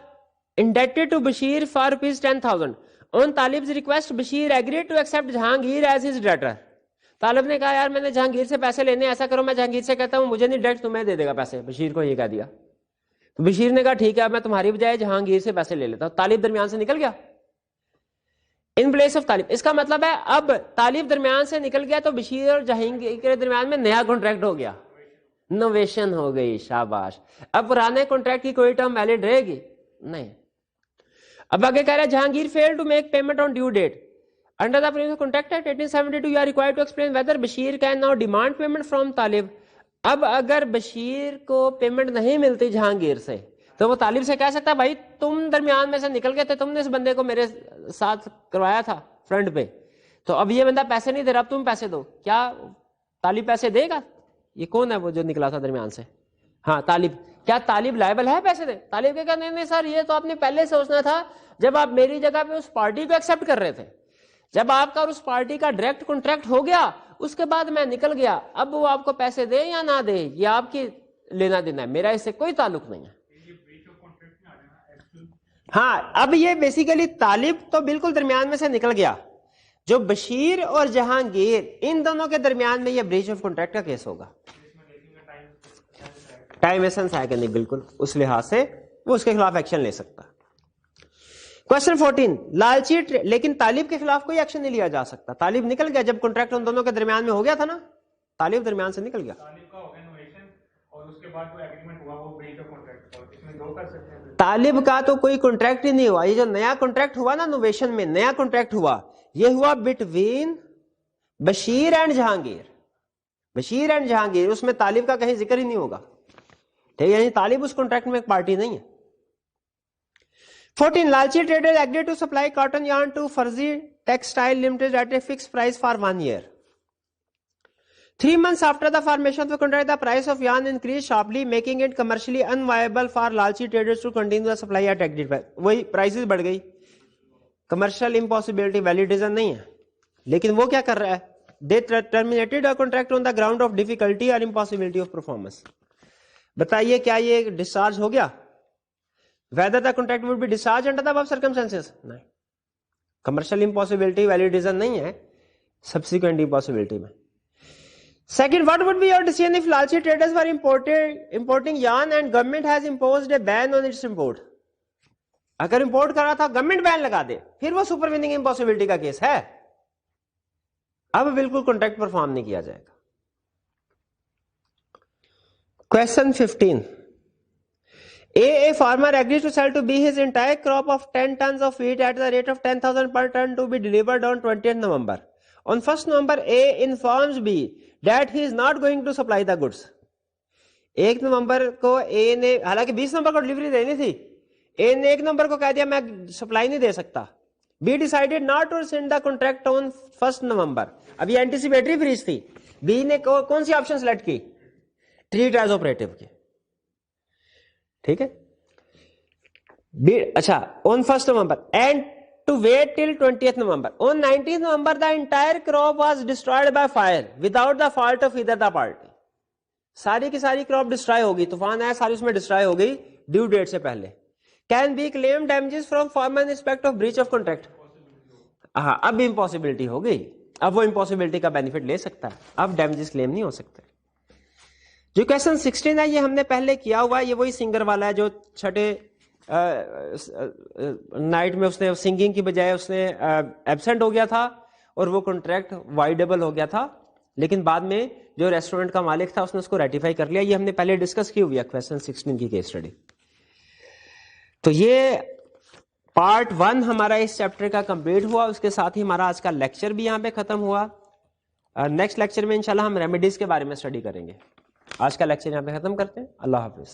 indebted to Bashir for ₹10,000 on Talib's request Bashir agreed to accept Jahangir as his debtor. Talib ने कहा यार मैंने जहांगीर से पैसे लेने, ऐसा करो मैं जहांगीर से कहता हूं मुझे नहीं डेट तुम्हें दे देगा पैसे, बशीर को ये कह दिया। तो बशीर ने कहा ठीक है मैं तुम्हारी बजाय जहांगीर से पैसे ले लेता हूं। तालिब दरमियान से निकल गया, इन प्लेस ऑफ तालिब। इसका मतलब है अब तालिब दरमियान से निकल गया तो बशीर और जहांगीर के दरमियान में नया कॉन्ट्रैक्ट हो गया, नोवेशन हो गई, शाबाश। अब पुराने कॉन्ट्रैक्ट की कोई टर्म वैलिड रहेगी नहीं। अब आगे कह रहा है Jahangir fail to make payment on due date under the previous contract act 1872 you are required to explain whether Bashir can now demand payment from Talib. अब अगर बशीर को पेमेंट नहीं मिलती जहांगीर से तो वो तालिब से कह सकता है भाई तुम दरमियान में से निकल गए थे, तुमने इस बंदे को मेरे साथ करवाया था फ्रंट पे, तो अब ये बंदा पैसे नहीं दे रहा, अब तुम पैसे दो। क्या तालिब पैसे देगा? ये कौन है वो जो निकला था दरमियान से? हाँ तालिब। क्या तालिब लायबल है पैसे दे? तालिब के कहा नहीं सर ये तो आपने पहले सोचना था जब आप मेरी जगह पे उस पार्टी को एक्सेप्ट कर रहे थे, जब आपका और उस पार्टी का डायरेक्ट कॉन्ट्रैक्ट हो गया उसके बाद मैं निकल गया, अब वो आपको पैसे दे या ना दे ये आपकी लेना देना है, मेरा इससे कोई ताल्लुक नहीं है। हाँ अब ये बेसिकली तालिब तो बिल्कुल दरमियान में से निकल गया, जो बशीर और जहांगीर इन दोनों के दरमियान में ये ब्रीच ऑफ कॉन्ट्रैक्ट का केस होगा। टाइम एसेंस है कि नहीं, बिल्कुल उस लिहाज से वो उसके खिलाफ एक्शन ले सकता। क्वेश्चन 14, लालची लेकिन तालिब के खिलाफ कोई एक्शन नहीं लिया जा सकता। तालिब निकल गया जब कॉन्ट्रैक्ट उन दोनों के दरमियान में हो गया था ना, तालिब दरमियान से निकल गया। तालिब का हो गया नोवेशन और उसके बाद जो एग्रीमेंट हुआ वो ब्रीच ऑफ कॉन्ट्रैक्ट, और इसमें दो कर सकते हैं। तालिब का तो कोई कॉन्ट्रैक्ट ही नहीं हुआ, ये जो नया कॉन्ट्रैक्ट हुआ ना नोवेशन में, नया कॉन्ट्रैक्ट हुआ ये हुआ between Bashir and Jahangir. Bashir and Jahangir, उसमें तालिब का कहीं जिक्र ही नहीं होगा, ठीक है? तालिब उस कॉन्ट्रैक्ट में एक पार्टी नहीं है। 14, Lalchi traders agreed to supply cotton yarn to Farzi textile limited at a fixed price for 1 year. 3 months after the formation of the contract, the price of yarn increased sharply, making it commercially unviable for लालची traders to continue the supply at agreed price. वही प्राइसेस बढ़ गई, कमर्शियल इम्पॉसिबिलिटी वैलिड रीजन नहीं है, लेकिन वो क्या कर रहा है? They terminated a contract on the ground of difficulty और इम्पॉसिबिलिटी ऑफ परफॉर्मेंस। बताइए क्या ये डिस्चार्ज हो गया? Whether the contract would be discharged under the above circumstances? नहीं, कमर्शियल इम्पॉसिबिलिटी वैलिड रीजन नहीं है सब्सिक्वेंट इम्पॉसिबिलिटी में। Second, what would be your decision if लालची traders were importing yarn and government has imposed a ban on its import? अगर इंपोर्ट करा था गवर्नमेंट बैन लगा दे, फिर वो सुपरवीनिंग इम्पॉसिबिलिटी का केस है। अब बिल्कुल कॉन्ट्रैक्ट परफॉर्म नहीं किया जाएगा। Question 15, A farmer agrees to sell to B his entire crop of 10 tons of wheat at the rate of 10,000 per ton to be delivered on 20th November. On 1st November, A informs B that he is not going to supply the goods. 1 नवंबर को A ने, हालांकि 20 नवंबर को डिलीवरी देनी थी, A ने 1 नवंबर को कह दिया मैं सप्लाई नहीं दे सकता। B decided not to send the contract on 1st November. अब ये एंटीसिपेटरी फ्रीज थी। B ने कौन सी ऑप्शन सेलेक्ट की? ट्रीट एज ऑपरेटिव की, ठीक है? अच्छा, on 1st November and to wait till 20th November. On 19th November the entire crop was destroyed by fire without the fault of either the party. सारी की सारी क्रॉप डिस्ट्रॉय होगी, तूफान आया सारी उसमें डिस्ट्रॉय हो गई ड्यू डेट से पहले। Can be claim damages from farmer in respect of breach of contract? हाँ, अब इम्पॉसिबिलिटी हो गई, अब वो इम्पॉसिबिलिटी का बेनिफिट ले सकता है, अब डैमेजेस क्लेम नहीं हो सकते। जो क्वेश्चन 16 है ये हमने पहले किया हुआ है, ये वही सिंगर वाला है जो छठे नाइट में उसने सिंगिंग की बजाय उसने एब्सेंट हो गया था और वो कॉन्ट्रैक्ट वाइडेबल हो गया था, लेकिन बाद में जो रेस्टोरेंट का मालिक था उसने उसको रेटिफाई कर लिया। ये हमने पहले डिस्कस की हुई है क्वेश्चन 16 की केस स्टडी। तो ये पार्ट 1 हमारा इस चैप्टर का कंप्लीट हुआ, उसके साथ ही हमारा आज का लेक्चर भी यहाँ पे खत्म हुआ। नेक्स्ट लेक्चर में इंशाल्लाह हम रेमेडीज के बारे में स्टडी करेंगे। आज का लेक्चर यहाँ पे खत्म करते हैं। अल्लाह हाफिज।